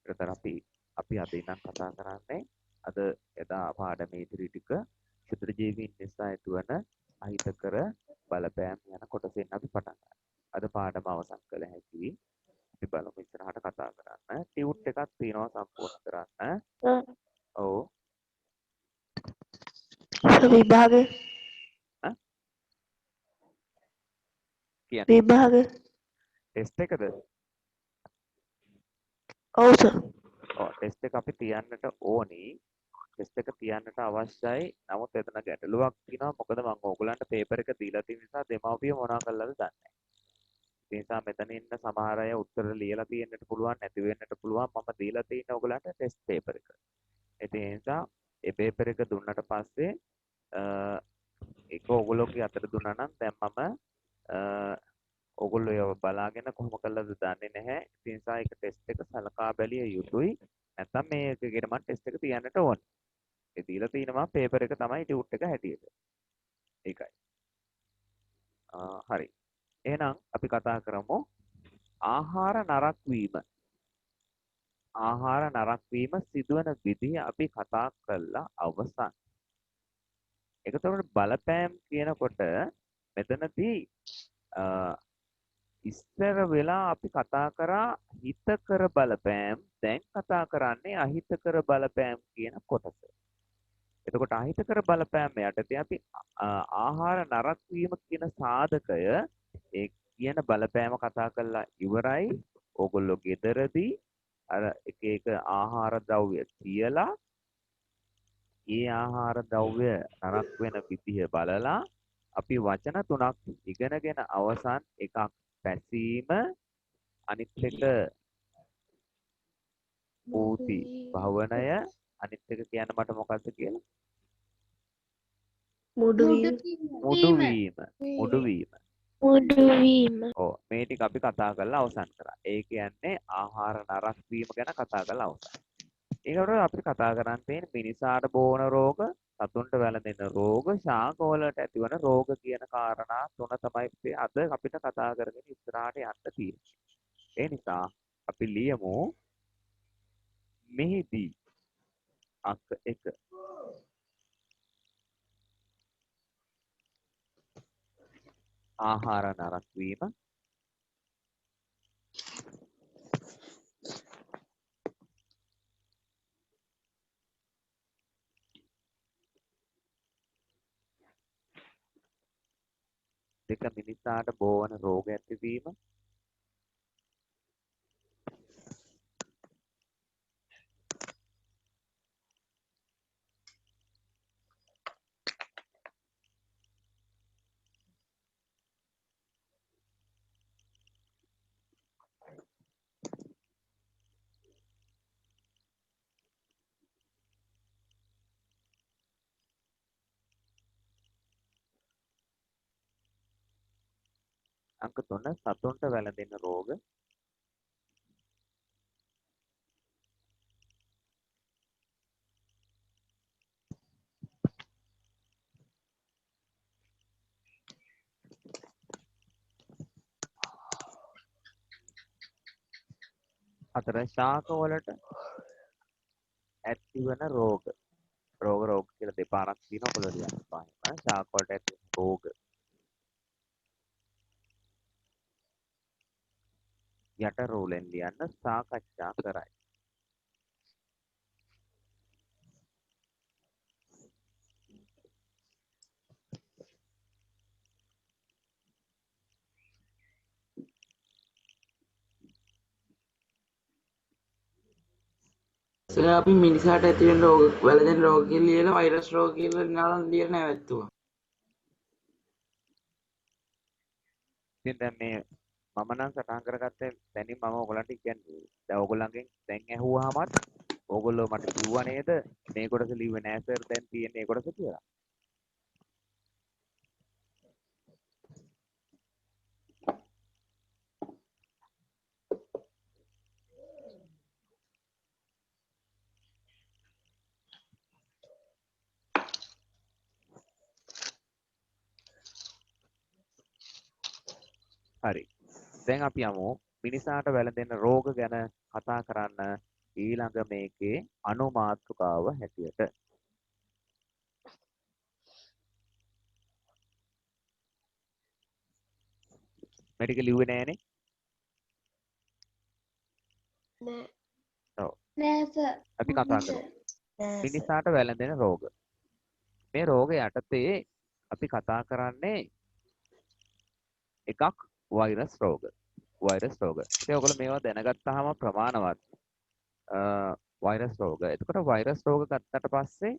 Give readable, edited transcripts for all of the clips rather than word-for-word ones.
ඒතර අපි අද ඉඳන් කතා කරන්නේ අද එදා පාඩමේ ඉදිරි ටික ක්ෂුද්‍රජීවීන් නිසා ඇතිවන අහිතකර බලපෑම් යන කොටසෙන් අපි පටන් ගන්නවා. අද පාඩම අවසන් කළ හැකි. අපි බලමු ඉස්සරහට කතා කරන්න. ටියුට් එකක් තියෙනවා සම්පූර්ණ කරන්න. ඔව්. විභාග කියන්නේ විභාග ටෙස්ට් එකද? ඔව් සර්. ඔව් ටෙස්ට් එක අපි තියන්නට ඕනි. ටෙස්ට් එක තියන්නට අවශ්‍යයි. නමුත් එතන ගැටලුවක් තියෙනවා. මොකද මම ඕගොල්ලන්ට පේපර් එක දීලා තියෙන නිසා දෙමව්පිය මොනවා කළාද දන්නේ නැහැ. ඒ නිසා මෙතන ඉන්න සමහර අය උත්තර ලියලා තියෙන්නට පුළුවන් නැති වෙන්නට පුළුවන්. මම දීලා තියෙන ඕගොල්ලන්ට ටෙස්ට් පේපර් එක. ඒ නිසා ඒ පේපර් එක දුන්නට පස්සේ ඒක ඕගොල්ලෝගේ අතට දුන්නා නම් දැන් මම ඕගොල්ලෝ ඒව බලාගෙන කොහොම කළාද දන්නේ නැහැ. ඒ නිසා ඒක ටෙස්ට් එක සලකා බැලිය යුතුයි. නැත්නම් මේකේට මම ටෙස්ට් එක තියන්නට ඕනේ. ඒ දීලා තියෙනවා පේපර් එක තමයි ටියුට් එක හැටියට. ඒකයි. හරි. එහෙනම් අපි කතා කරමු ආහාර නරක් වීම. ආහාර නරක් වීම සිදුවන විදිහ අපි කතා කළා අවසන්. ඒකතකොට බලපෑම් කියනකොට මෙතනදී ඉස්සර වෙලා අපි කතා කරා හිතකර බලපෑම් දැන් කතා කරන්නේ අහිතකර බලපෑම් කියන කොටස. එතකොට අහිතකර බලපෑම් යටතේ අපි ආහාර නරක් වීම කියන සාධකය ඒ කියන බලපෑම කතා කරලා ඉවරයි. ඕගොල්ලෝ ගෙදරදී අර එක එක ආහාර ද්‍රව්‍ය තියලා ඒ ආහාර ද්‍රව්‍ය නරක් වෙන විදිහ බලලා අපි වචන තුනක් ඉගෙනගෙන අවසන් එකක් පැසීම අනිත් එක ඌති භවනය අනිත් එක කියන්න මට මොකද්ද කියලා මුඩු වීම. මුඩු වීම මුඩු වීම. ඔව් මේ ටික අපි කතා කරලා අවසන් කරා. ඒ කියන්නේ ආහාර නරක් වීම ගැන කතා කරලා අවසන්. ඒකට අපි කතා කරන් තියෙන මිනිසාට බෝන රෝග, සතුන්ට වැළඳෙන රෝග, ශාකවලට ඇතිවන රෝග කියන කාරණා තුන තමයි අද අපිට කතා කරගෙන ඉස්සරහට යන්න තියෙන්නේ. ඒ නිසා අපි ලියමු මෙහිදී අංක 1 ආහාර නරක් වීම දෙක මිනිසාට බෝවන රෝග ඇතිවීම අංක 3 සතුන්ට වැළඳෙන රෝග හතර ශාකවලට ඇතිවන රෝග රෝග කියලා දෙපාරක් තියෙනවා ඔයගොල්ලෝ ලියන්න එපා. ශාකවලට ඇති රෝග යට රෝලෙන් ලියන්න සාකච්ඡා කරයි. සර් අපි මිනිසාට ඇති වෙන රෝග වැළඳෙන රෝග කියලා ලියලා වෛරස් රෝග කියලා නාලන් ලියලා නැවැත්තුවා. ඉතින් දැන් මේ මම නම් සටහන් කරගත්තේ දැනින් මම ඔයගලන්ට කියන්නේ. දැන් ඔයගොල්ලන්ගෙන් දැන් ඇහුවාමත් ඕගොල්ලෝ මට කිව්වා නේද මේ කොටස ලිව්වේ නෑ සර් දැන් තියෙන්නේ මේ කොටස කියලා. හරි. දැන් අපි යමු මිනිසාට වැළඳෙන රෝග ගැන කතා කරන්න ඊළඟ මේකේ අනුමාත්‍රකාව හැටියට මේ ටික ලිව්වේ නෑනේ. නෑ. ඔව්. නෑ සර්. අපි කතා කරමු. මිනිසාට වැළඳෙන රෝග. මේ රෝග යටතේ අපි කතා කරන්නේ එකක් වෛරස් රෝග. වෛරස් රෝග. ඉතින් ඔයගොල්ලෝ මේවා දැනගත්තාම ප්‍රමාණවත් වෛරස් රෝග. එතකොට වෛරස් රෝග ගත්තට පස්සේ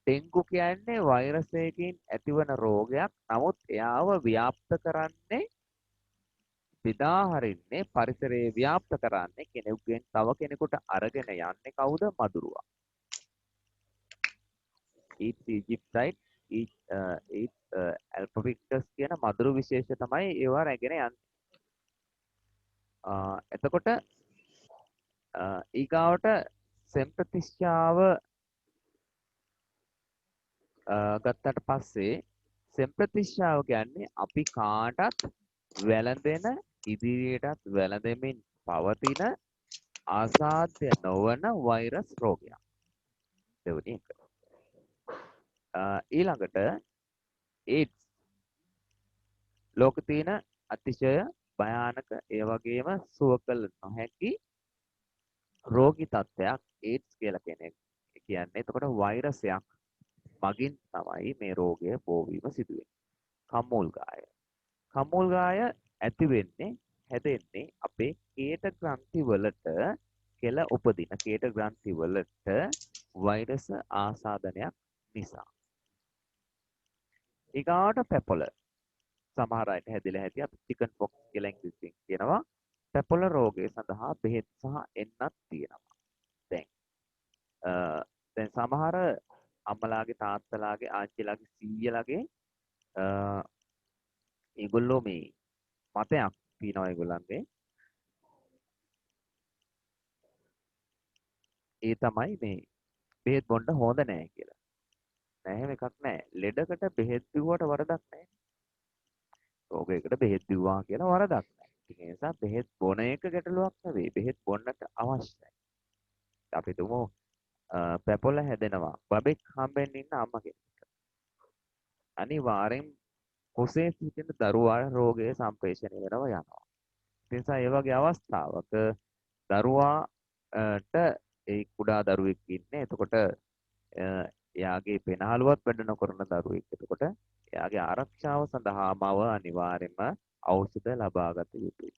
ඩෙන්ගු කියන්නේ වෛරසයකින් ඇතිවන රෝගයක්. නමුත් එයාව ව්‍යාප්ත කරන්නේ බෙදා හරින්නේ පරිසරයේ ව්‍යාප්ත කරන්නේ කෙනෙකුගෙන් තව කෙනෙකුට අරගෙන යන්නේ කවුද? මදුරුවා. Egyptite Alphavictus කියන මදුරු විශේෂ තමයි ඒවා රැගෙන යන්නේ. එතකොට ඊගාවට සෙම්ප්‍රතිශ්‍යාව ගත්තට පස්සේ සෙම්ප්‍රතිශ්‍යාව කියන්නේ අපි කාටත් වැළඳෙන ඉදිරියටත් වැළඳෙමින් පවතින අසාධ්‍ය නොවන වෛරස් රෝගයක්. දෙවෙනි එක. ඊළඟට AIDS ලෝකේ තියෙන අතිශය භයානක ඒ වගේම සුව කළ නොහැකි රෝගී තත්ත්වයක් AIDS කියලා කෙනෙක් කියන්නේ. එතකොට වෛරසයක් මගින් තමයි මේ රෝගය බෝවීම සිදු වෙන්නේ. කම්මුල්ගාය. කම්මුල්ගාය ඇති වෙන්නේ හැදෙන්නේ අපේ කේට ග්‍රන්ථි වලට කෙල උපදින කේට ග්‍රන්ථි වලට වෛරස් ආසාදනයක් නිසා. ඊගාට පැපොල. සමහර අයට හැදිලා ඇති අපි චිකන් පොක්ස් කියලා ඉංග්‍රීසියෙන් කියනවා. පැපොල රෝගය සඳහා බෙහෙත් සහ එන්නත් තියෙනවා. දැන් සමහර අම්මලාගේ තාත්තලාගේ ආච්චිලාගේ සීයලාගේ ඒගොල්ලෝ මේ මතයක් තියෙනවා ඒගොල්ලන්ගේ. ඒ තමයි මේ බෙහෙත් බොන්න හොඳ නෑ කියලා. නෑ එහෙම එකක් නෑ. ලෙඩකට බෙහෙත් බිව්වට වරදක් නෑ. රෝගයකට බෙහෙත් බිව්වා කියලා වරදක් නෑ. ඒ නිසා බෙහෙත් බොන එක ගැටලුවක් නෙවෙයි. බෙහෙත් බොන්නට අවශ්‍යයි. අපි තුමු පැපොල හැදෙනවා. බබෙක් හම්බෙන්න ඉන්න අම්ම කෙනෙක්. අනිවාර්යෙන් කුසේ සිටින දරුවා රෝගය සම්ප්‍රේෂණය වෙනවා යනවා. ඒ නිසා ඒ වගේ අවස්ථාවක දරුවාට ඒ කුඩා දරුවෙක් ඉන්නේ. එතකොට එයාගේ පෙනහළුවත් වැඩ නොකරන දරුවෙක්. එතකොට එයාගේ ආරක්ෂාව සඳහා මව අනිවාර්යයෙන්ම ඖෂධ ලබා ගත යුතුයි.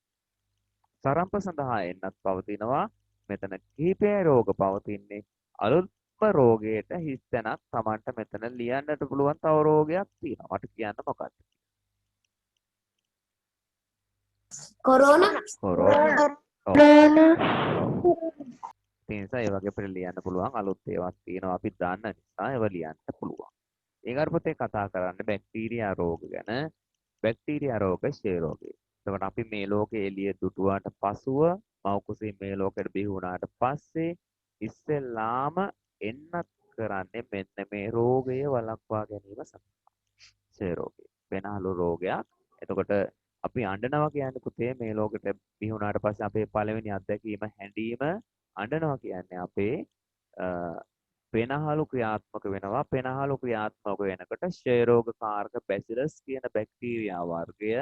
සරම්ප සඳහා එන්නත් පවතිනවා. මෙතන කිහිපය රෝග පවතින්නේ අලුත්ම රෝගයට හිස් තැනක් Tamanට මෙතන ලියන්නට පුළුවන් තව රෝගයක් තියෙනවා. මට කියන්න මොකක්ද? කොරෝනා. කොරෝනා. Corona. ඒ නිසා ඒ වගේ අපිට ලියන්න පුළුවන් අලුත් ඒවාක් තියෙනවා අපි දන්න නිසා ඒවා ලියන්න පුළුවන්. ඊගාට පොතේ කතා කරන්නේ බැක්ටීරියා රෝග ගැන. බැක්ටීරියා රෝග ක්ෂය රෝගය. එතකොට අපි මේ ලෝකේ එළිය දුටුවාට පසුව මව් කුසේ මේ ලෝකෙට බිහි වුණාට පස්සේ ඉස්සෙල්ලාම එන්නත් කරන්නේ මෙන්න මේ රෝගය වළක්වා ගැනීම සඳහා. ක්ෂය රෝගය. වෙනහළු රෝගයක්. එතකොට අපි අඬනවා කියන්නේ පුතේ මේ ලෝකෙට බිහි වුණාට පස්සේ අපේ පළවෙනි අත්දැකීම හැඬීම. අඬනවා කියන්නේ අපේ පෙනහළු ක්‍රියාත්මක වෙනවා. පෙනහළු ක්‍රියාත්මක වෙනකොට ක්ෂය රෝග කාරක බැසිලස් කියන බැක්ටීරියා වර්ගය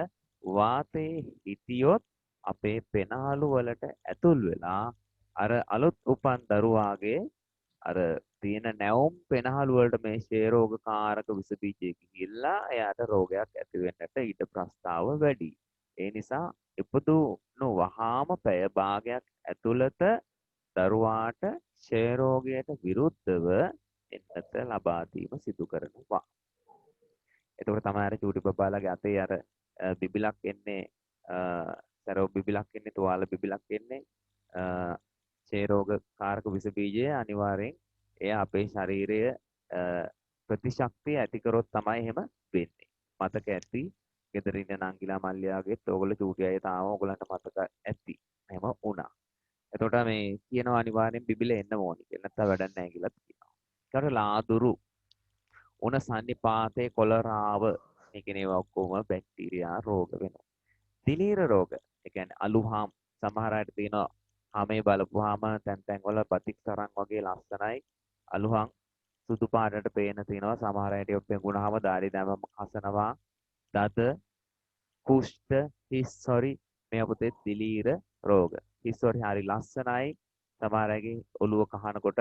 වාතයේ හිටියොත් අපේ පෙනහළු වලට ඇතුල් වෙලා අර අලුත් උපන් දරුවාගේ අර තියෙන නැවුම් පෙනහළු වලට මේ ක්ෂය රෝග කාරක විස බීජයක ගිහිල්ලා එයාට රෝගයක් ඇති වෙන්නට ඉඩ ප්‍රස්තාව වැඩි. ඒ නිසා ඉපදුණු වහාම පැය භාගයක් ඇතුළත දරුවාට ක්ෂය රෝගයට විරුද්ධව එන්නත ලබා දීම සිදු කරනවා. එතකොට තමයි අර චූටි බබාලාගේ අතේ අර බිබිලක් එන්නේ සරෝ බිබිලක් එන්නේ තුවාල බිබිලක් එන්නේ ක්ෂය රෝග කාරක විස බීජය අනිවාර්යෙන් එය අපේ ශරීරය ප්‍රතිශක්තිය ඇති කරොත් තමයි එහෙම වෙන්නේ. මතක ඇති ගෙදර ඉන්න නංගිලා මල්ලියාගෙත් ඕගොල්ලෝ චූටි අය තාම ඕගොල්ලන්ට මතක ඇති. එහෙම වුණා. එතකොට මේ කියනවා අනිවාර්යෙන් බිබිල එන්න ඕනි කියලා. නැත්නම් වැඩක් නැහැ කියලා කියනවා. ඊට ලාදුරු උණ සන්නිපාතේ කොලරාව මේ කියන ඒවා ඔක්කොම බැක්ටීරියා රෝග වෙනවා. දිලීර රෝග. ඒ කියන්නේ අලුහාම් සමහර අයට තියෙනවා හමේ බලපුවාම තැන් තැන් වල බතික් තරම් වගේ ලස්සනයි. අලුහන් සුදු පාටට පේන තිනවා. සමහර අයට පෙඟුනහම දාඩි දැමම කසනවා. දත කුෂ්ඨ හිස්සොරි මේ පුතේ දිලීර රෝග. හිස්සොරි හරි ලස්සනයි. සමහර අයගේ ඔළුව කහනකොට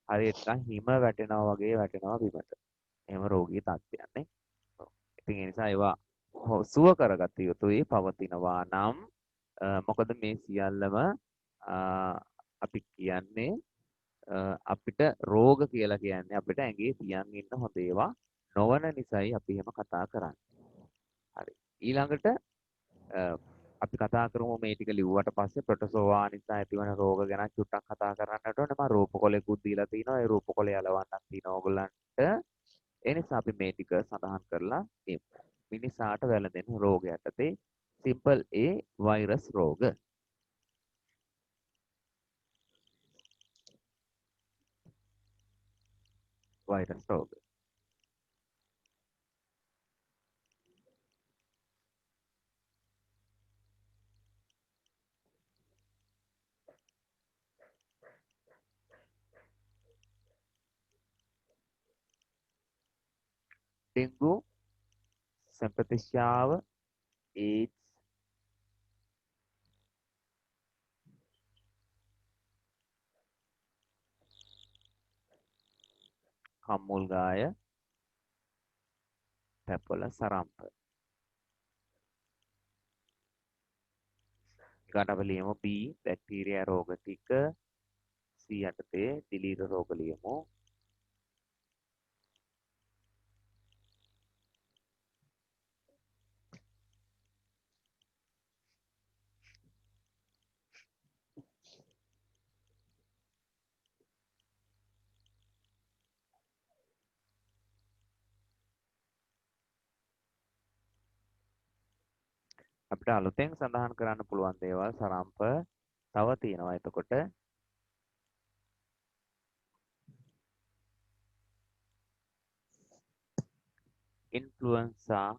හරියට නිකන් හිම වැටෙනවා වගේ වැටෙනවා බිමට. එහෙම රෝගී තත්ත්වයක් නේ. ඔව්. ඉතින් ඒ නිසා ඒවා සුව කරගත යුතුයි පවතිනවා නම් මොකද මේ සියල්ලම අපි කියන්නේ අපිට රෝග කියලා කියන්නේ අපිට ඇඟේ තියන් ඉන්න හොඳ ඒවා නොවන නිසායි අපි එහෙම කතා කරන්නේ. හරි. ඊළඟට අපි කතා කරමු මේ ටික ලිව්වට පස්සේ ප්‍රොටෝසෝවා නිසා ඇතිවන රෝග ගැන චුට්ටක් කතා කරන්නට ඕනේ. මම රූපකොලයකුත් දීලා තිනවා. ඒ රූපකොලය යලවන්නක් තිනවා ඔයගොල්ලන්ට. ඒ නිසා අපි මේ ටික සඳහන් කරලා ඉමු. මිනිසාට වැළඳෙන රෝග යටතේ සිම්පල් A වෛරස් රෝග. වෛරස් රෝග. ඩෙන්ගු, සම්ප්‍රතිශ්‍යාව, AIDS, කම්මුල්ගාය, පැපොල සරම්ප. ඊකට අපි ලියමු B බැක්ටීරියා රෝග ටික, C යටතේ දිලීර රෝග ලියමු. අපිට අලුතෙන් සඳහන් කරන්න පුළුවන් දේවල් සරම්ප තව තියෙනවා. එතකොට ඉන්ෆ්ලුවෙන්සා,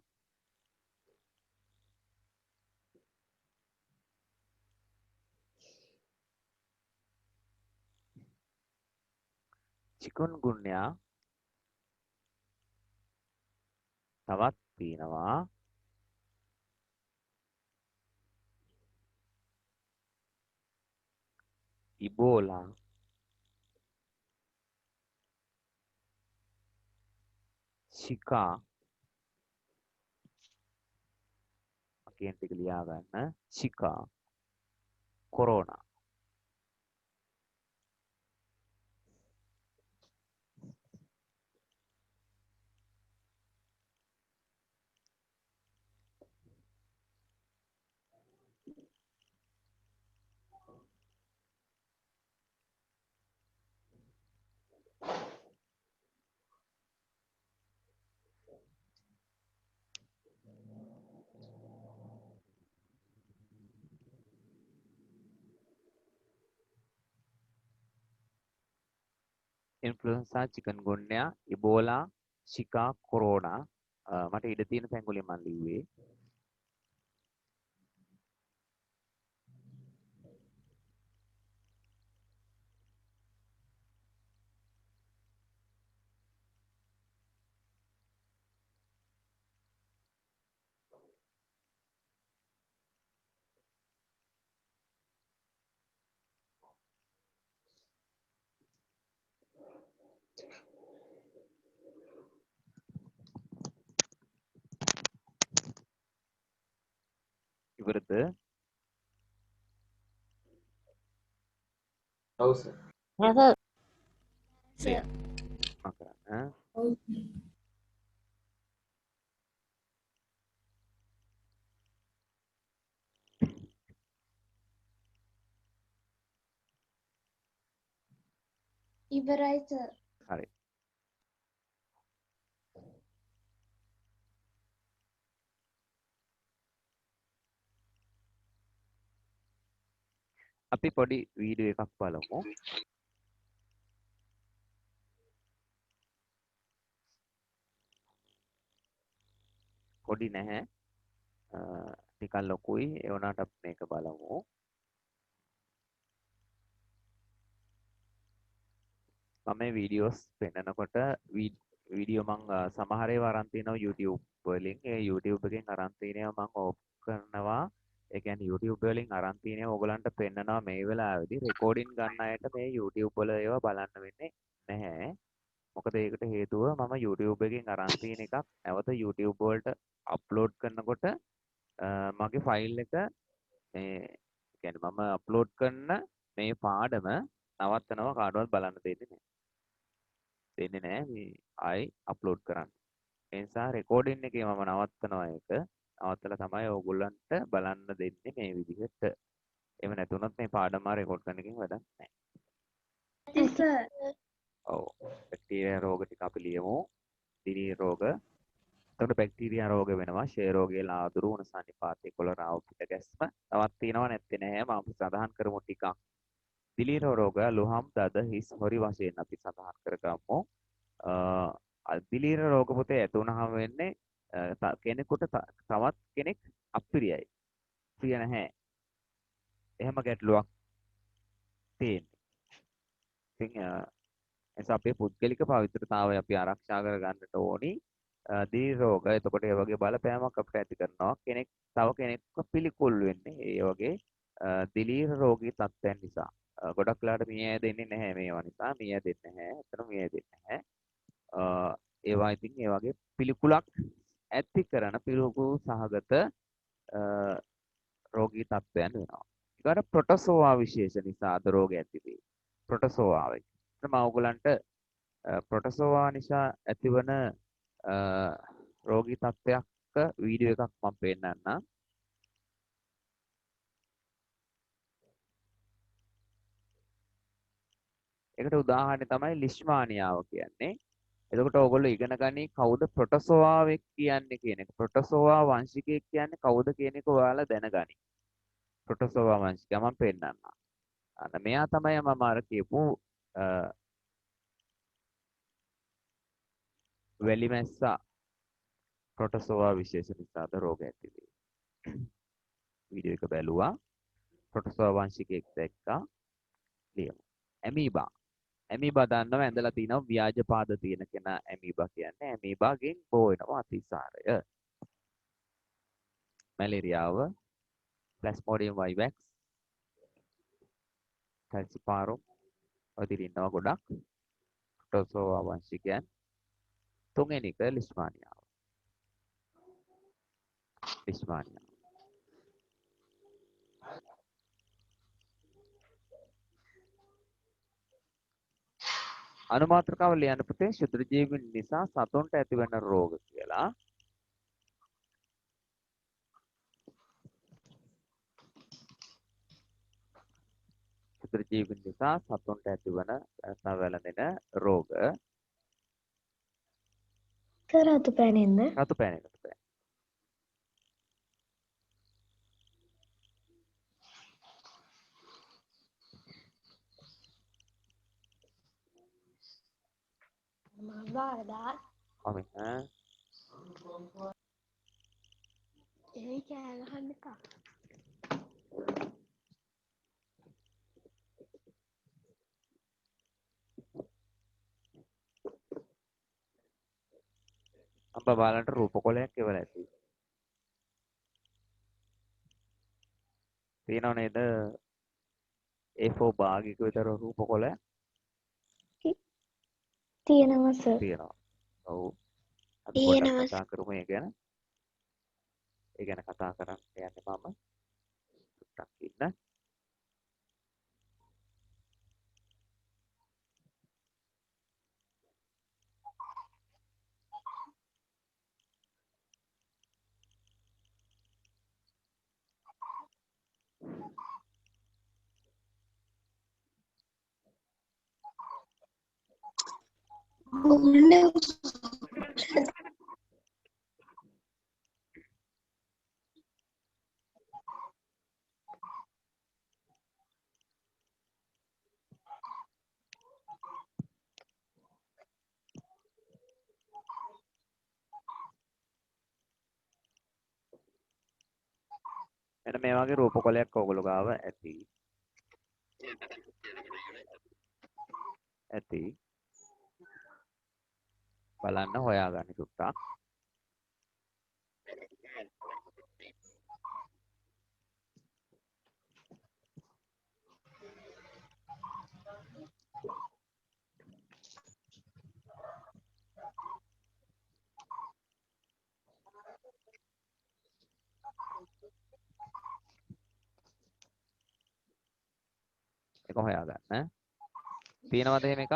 චිකුන්ගුන්යා තවත් තියෙනවා. ඉබෝලා, ශිකා කියන ටික ලියා ගන්න. ශිකා, කොරෝනා. ඉන්ෆ්ලුවෙන්සා, චිකන්ගුන්යා, ඉබෝලා, ශිකා, කොරෝනා. මට ඉඩ තියෙන තැන් වලින් මම ලිව්වේ. ඉවරද? ඔව් සර්. සර්. කරන්න. ඉවරයි සර්. හරි. අපි පොඩි වීඩියෝ එකක් බලමු. පොඩි නැහැ. ටිකක් ලොකුයි. ඒ වුණාට අපි මේක බලමු. මම මේ වීඩියෝස් පෙන්නනකොට වීඩියෝ මං සමහර ඒවා අරන් තිනවා YouTube වලින්. ඒ YouTube එකෙන් අරන් තිනේවා මං ඕෆ් කරනවා. ඒ කියන්නේ YouTube වලින් අරන් තිනේවා ඕගලන්ට පෙන්නනවා මේ වෙලාවේදී රෙකෝඩින් ගන්න අයට මේ YouTube වල ඒවා බලන්න වෙන්නේ නැහැ. මොකද ඒකට හේතුව මම YouTube එකෙන් අරන් තියෙන එකක් නැවත YouTube වලට අප්ලෝඩ් කරනකොට මගේ ෆයිල් එක මේ කියන්නේ මම අප්ලෝඩ් කරන මේ පාඩම නවත්තනවා කාටවත් බලන්න දෙන්නේ නැහැ මේ ආයි අප්ලෝඩ් කරන්න. ඒ නිසා රෙකෝඩින් එකේ මම නවත්තනවා ඒක. නවත්තලා තමයි ඕගොල්ලන්ට බලන්න දෙන්නේ මේ විදිහට. එහෙම නැතුනොත් මේ පාඩම රෙකෝඩ් කරන එකෙන් වැඩක් නැහැ. ඔව්. බැක්ටීරියා රෝග ටික අපි ලියමු. දිලී රෝග. එතකොට බැක්ටීරියා රෝග වෙනවා. ෂේ රෝගය, ලාදුරු, උණ සන්නිපාතය, කොලරාව, පිට ගැස්ම. තවත් තියෙනව නැත්තේ නැහැ. මම සඳහන් කරමු ටිකක්. දිලීර රෝග ලුහම් දද හිස් හොරි වශයෙන් අපි සඳහන් කරගමු. දිලීර රෝග පොතේ ඇති වුනහම වෙන්නේ කෙනෙකුට තවත් කෙනෙක් අප්‍රියයි. ප්‍රිය නැහැ. එහෙම ගැටලුවක් තියෙන්නේ. ඉතින් එනිසා අපේ පුද්ගලික පවිත්‍රතාවය අපි ආරක්ෂා කර ගන්නට ඕනි. දිලීර රෝග එතකොට ඒ වගේ බලපෑමක් අපිට ඇති කරනවා. කෙනෙක් තව කෙනෙක්ව පිළිකුල් වෙන්නේ ඒ වගේ දිලීර රෝගී තත්ත්වයන් නිසා. ගොඩක් වෙලාවට මිය දෙන්නේ නැහැ මේවා නිසා. මිය දෙන්නේ නැහැ. එතන මිය දෙන්නේ නැහැ. ඒවා ඉතින් ඒ වගේ පිළිකුලක් ඇති කරන පිළිකුල් සහගත රෝගී තත්ත්වයන් වෙනවා. ඊට ප්‍රොටෝසෝවා විශේෂ නිසා අද රෝග ඇති වේ. ප්‍රොටෝසෝවා වේ. මම ඔයගලන්ට ප්‍රොටෝසෝවා නිසා ඇතිවන රෝගී තත්ත්වයක් වීඩියෝ එකක් මම පෙන්නන්නම්. ඒකට උදාහරණය තමයි ලිෂ්මානියාව කියන්නේ. එතකොට ඕගොල්ලෝ ඉගෙන ගනි කවුද ප්‍රොටෝසෝවාවෙක් කියන්නේ කියන එක. ප්‍රොටෝසෝවා වංශිකයෙක් කියන්නේ කවුද කියන එක ඔයාලා දැනගනි. ප්‍රොටෝසෝවා වංශිකයා මම පෙන්නන්නම්. අන්න මෙයා තමයි මම අර කියපු වැලිමැස්සා ප්‍රොටෝසෝවා විශේෂ නිසාද රෝග ඇති වේ. වීඩියෝ එක බැලුවා. ප්‍රොටෝසෝවා වංශිකයෙක් දැක්කා. ලියමු. ඇමීබා. ඇමීබා දන්නව ඇඳලා තිනවා ව්‍යාජ පාද තියෙන කෙනා ඇමීබා කියන්නේ. ඇමීබාගෙන් බෝ වෙනවා අතිසාරය. මැලේරියාව, ප්ලාස්මෝඩියම් වයිවැක්ස්, කල්සිපාරුම් ඔදිරි ඉන්නවා ගොඩක්. ප්‍රොටෝසෝවා වංශිකයන්. තුන්වෙනි එක ලිෂ්මානියාව. ලිෂ්මානියාව. අනුමාත්‍රකාව ලියන්න පුතේ ශුද්‍ර ජීවීන් නිසා සතුන්ට ඇතිවන රෝග කියලා. ශුද්‍ර ජීවීන් නිසා සතුන්ට ඇතිවන නැත්නම් වැළඳෙන රෝග. රතු පැනෙන්න. රතු පැණි. මවාදා ඔන්න ඒ කෑගහන්න එකක්. අම්බ බලන්න රූපකොලයක් එවලා ඇති. තියෙනව නේද? A4 භාගයක විතර රූපකොලයක් තියෙනවා සර්. තියෙනවා. ඔව්. අපි තියෙනවා. පොඩ්ඩක් කතා කරමු ඒ ගැන. ඒ ගැන කතා කරන්න යන්නේ මම. ටක් ඉන්න. මෙන්න මේ වගේ රූපකොලයක් ඔයගොල්ලෝ ගාව ඇති. බලන්න හොයාගන්න චුට්ටක්. ඒක හොයාගන්න. තියෙනවද එහෙම එකක්?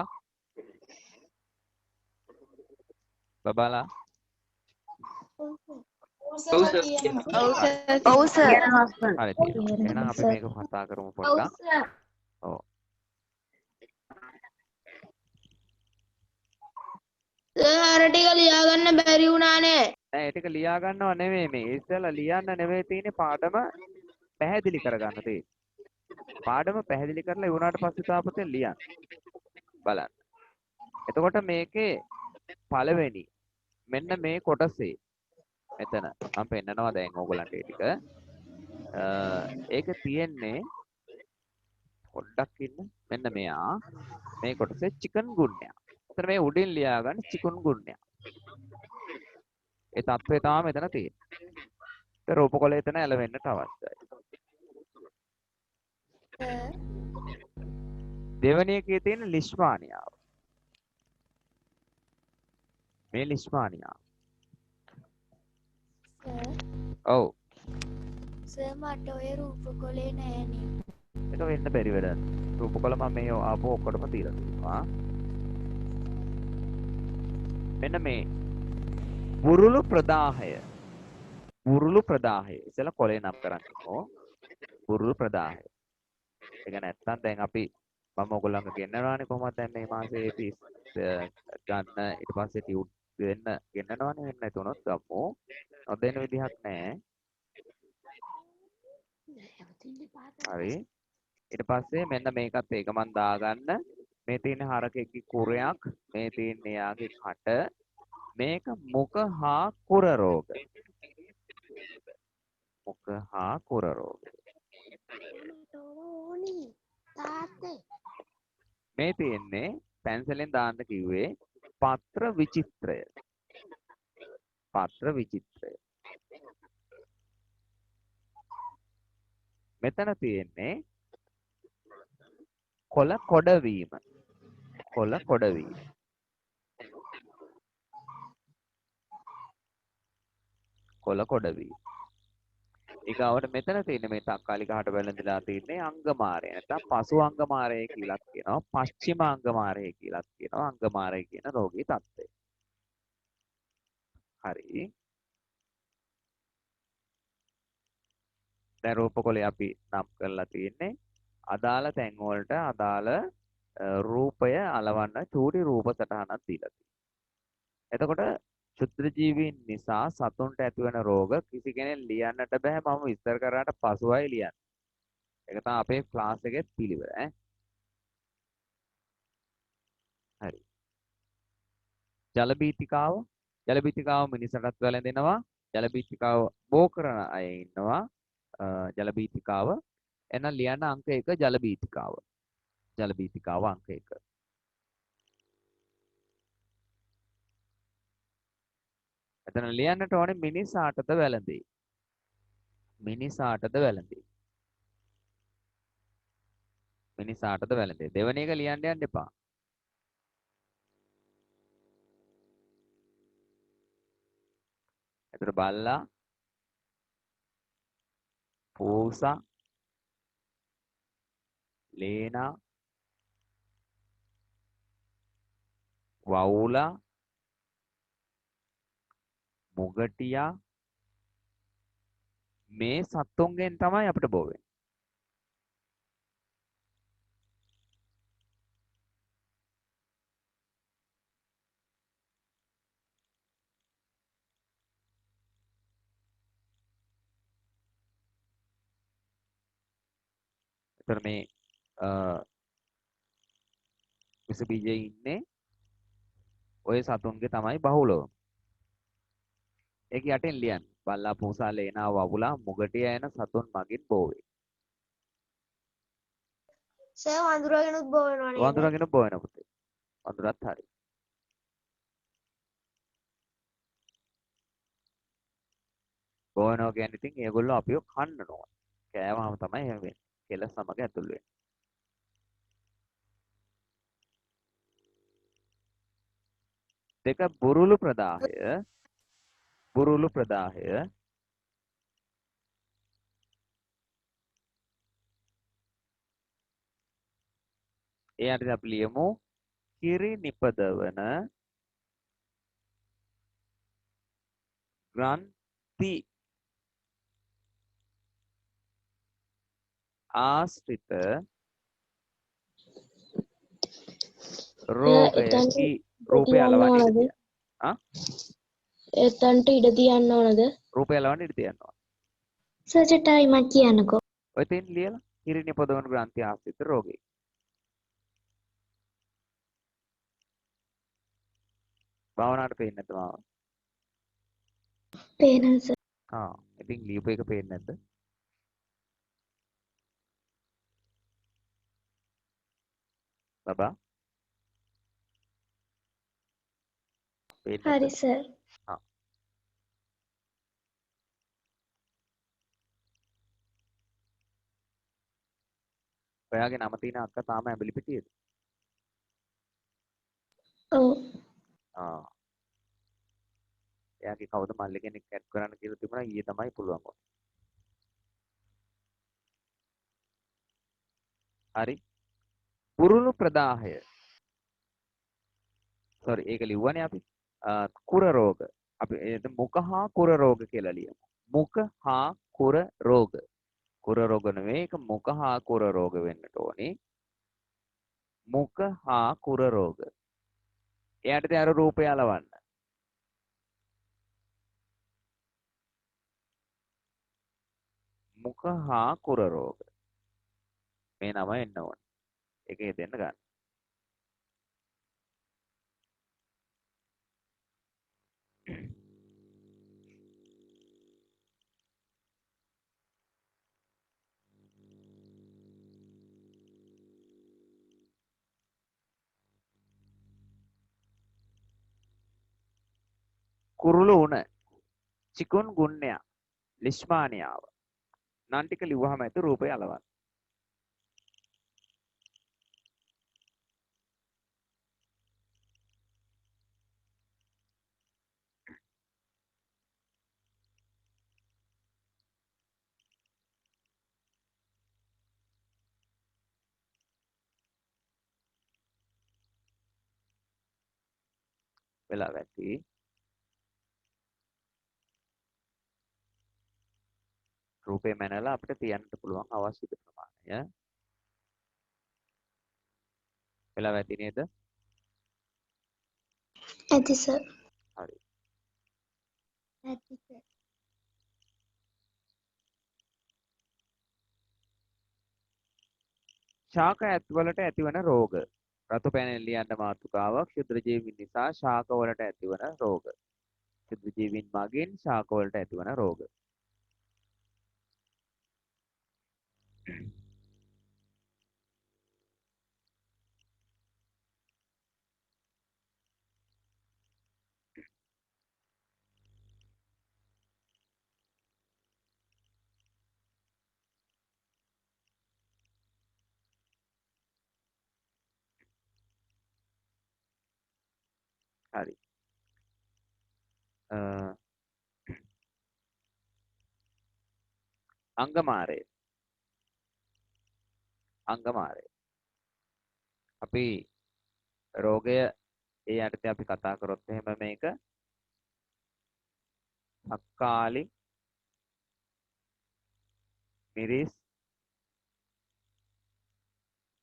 බබාලා ඔව් සර් තියෙනවා. ඔව් සර්. හරි තියෙනවා. එහෙනම් තියෙනවා අපි සර්. මේක කතා කරමු පොඩ්ඩක්. ඔව්. අර ටික ලියා ගන්න බැරි වුණානේ. නෑ ඒ ටික ලියා ගන්නව නෙමෙයි මේ. ඉස්සෙල්ලා ලියන්න නෙමෙයි තියෙන්නේ පාඩම පැහැදිලි කරගන්න තියෙන්නේ. පාඩම පැහැදිලි කරලා ඉවරනාට පස්සේ තාපතෙන් ලියන්න. බලන්න. එතකොට මේකේ පළවෙනි මෙන්න මේ කොටසේ මෙතන මම පෙන්නනවා දැන් ඕගලන්ට ඒ ටික. ඒක තියෙන්නේ පොඩ්ඩක් ඉන්න. මෙන්න මෙයා මේ කොටසේ චිකන් ගුන්යා. එතන මේ උඩින් ලියාගන්න චිකන් ගුන්යා. ඒ තත්ත්වය තමයි මෙතන තියෙන්නේ. ඒ රූපකොළය එතන ඇලවෙන්නට අවශ්‍යයි. දෙවෙනි එකේ තියෙන ලිස්මානියාව. මේ ලිස්මානියාව. ඔව්. සර් මට ඔය රූපකොලේ නෑනේ. ඒක වෙන්න බැරි වැඩක්. රූපකොළ මම මේ ආපහු ඔක්කොටම තියලා තියෙනවා. මෙන්න මේ බුරුළු ප්‍රදාහය. බුරුළු ප්‍රදාහය. ඉතල කොලේ නම් කරන්නකෝ. බුරුළු ප්‍රදාහය. ඒක නැත්තම් දැන් අපි මම ඔයගොල්ලන්ට ගෙන්නනවානේ කොහොමද දැන් මේ මාසේ පිස් ගන්න ඊට පස්සේ ටියුට් දෙන්න ගෙන්නනවානේ වෙන්න නැතුනොත් ගමු. නොදෙන්න විදිහක් නැහැ. හරි. ඊට පස්සේ මෙන්න මේකත් ඒක මන් දාගන්න. මේ තියෙන හරකෙක්ගේ කුරයක්, මේ තියෙන යාගේ කට, මේක මුඛ හා කුර රෝග. මුඛ හා කුර රෝග. මේ තියෙන්නේ පැන්සලෙන් දාන්න කිව්වේ පත්‍ර විචිත්‍රය. පත්‍ර විචිත්‍රය. මෙතන තියෙන්නේ කොළ කොඩවීම. කොළ කොඩවීම. කොළ කොඩවීම. ඊගාවට මෙතන තියෙන මේ තක්කාලි කහට වැළඳලා තියෙන්නේ අංගමාරය. නැත්නම් පසු අංගමාරය කියලා කියනවා. පශ්චිම අංගමාරය කියලා කියනවා. අංගමාරය කියන රෝගී තත්ත්වය. හරි. දැන් රූපකොලේ අපි නම් කරලා තියෙන්නේ අදාළ තැන් වලට අදාළ රූපය අලවන්න චූටි රූප සටහනක් දීලා තියෙනවා. එතකොට ක්ෂුද්‍ර ජීවීන් නිසා සතුන්ට ඇතිවන රෝග කිසි කෙනෙක් ලියන්නට බෑ. මම විස්තර කරාට පසුවයි ලියන්නේ. ඒක තමයි අපේ ක්ලාස් එකේ පිළිවෙල ඈ. හරි. ජල බීතිකාව. ජල බීතිකාව මිනිසටත් වැළඳෙනවා. ජල බීතිකාව බෝ කරන අය ඉන්නවා. ජල බීතිකාව. එහෙනම් ලියන්න අංක 1 ජල බීතිකාව. ජල බීතිකාව අංක 1. එතන ලියන්නට ඕනේ මිනිසාටද වැළඳේ. මිනිසාටද වැළඳේ. මිනිසාටද වැළඳේ. දෙවෙනි එක ලියන්න යන්න එපා. එතන බල්ලා පූසා ලේනා වවුලා මුගටියා මේ සත්තුන්ගෙන් තමයි අපිට බෝ වෙන්නේ. එතන මේ විස බීජයේ ඉන්නේ ඔය සතුන්ගේ තමයි බහුලව. ඒක යටින් ලියන්න. බල්ලා පූසා ලේනා වවුලා මුගටිය යන සතුන් මගින් බෝ වේ. සර් වඳුරගෙනුත් බෝ වෙනවා නේද? වඳුරගෙන බෝ වෙන පුතේ. වඳුරත් හරි. බොනවා කියන්නේ ඉතින් ඒගොල්ලෝ අපිව කන්න ඕන. කෑවහම තමයි එහෙම වෙන්නේ. කෙල සමග ඇතුල් වෙන්නේ. දෙක බුරුළු ප්‍රදාහය. බුරුළු ප්‍රදාහය ඒ යටතේ අපි ලියමු කිරි නිපදවන ග්‍රන්ථි ආශ්‍රිත රෝගයකි රූපය අලවන්න ඉඩ තියෙනවා. එතනට ඉඩ තියන්න ඕනද? රූපය අලවන්න ඉඩ තියෙනවා. සර් ටයිමක් කියන්නකෝ. ඔය තෙන් ලියලා කිරි නිපදවන ග්‍රන්ථි ආශ්‍රිත රෝගය. භාවනාවට පේන්නේ නැද්ද මාව? පේනවා සර්. ඉතින් ලියපු එක පේන්නේ නැද්ද? බබා පේන්නේ හරි නැද්ද? සර්. ඔයාගේ නම තියෙන අක්කා තාම ඇඹිලි පිටියේද? ඔව්. එයාගේ කවුද මල්ලි කෙනෙක් ඇඩ් කරන්න කියලා තිබුණා ඊයේ තමයි පුළුවන් වුනේ. හරි. පුරුණු ප්‍රදාහය. sorry ඒක ලිව්වනේ අපි. කුර රෝග. අපි මුඛ හා කුර රෝග කියලා ලියමු. මුඛ හා කුර රෝග. කුර රෝග නෙවෙයි ඒක මුඛ හා කුර රෝග වෙන්නට ඕනේ. මුඛ හා කුර රෝග. එයාට අර රූපය අලවන්න. මුඛ හා කුර රෝග. මේ නම එන්න ඕනේ. ඒකේ දෙන්න ගන්න. කුරුළු උණ චිකුන් ගුන්්‍යා ලිස්මානියාව නම් ටික ලිව්වහම ඇති රූපය අලවන්න. වෙලා වැටි රූපේ මැනලා අපිට තියන්න පුළුවන් අවශ්‍ය ප්‍රමාණය. වෙලා වැටි නේද? ඇති සර්. හරි. ඇති සර්. ශාක ඇත්වලට ඇතිවන රෝග. රතු පැනෙල් ලියන්න මාතෘකාවක් ක්ෂුද්‍ර ජීවීන් නිසා ශාක වලට ඇතිවන රෝග. ක්ෂුද්‍ර ජීවීන් මගින් ශාක වලට ඇතිවන රෝග. හරි. අංගමාරය. අංගමාරය. අපි රෝගය ඒ යටතේ අපි කතා කරොත් එහෙම මේක අක්කාලි මිරිස්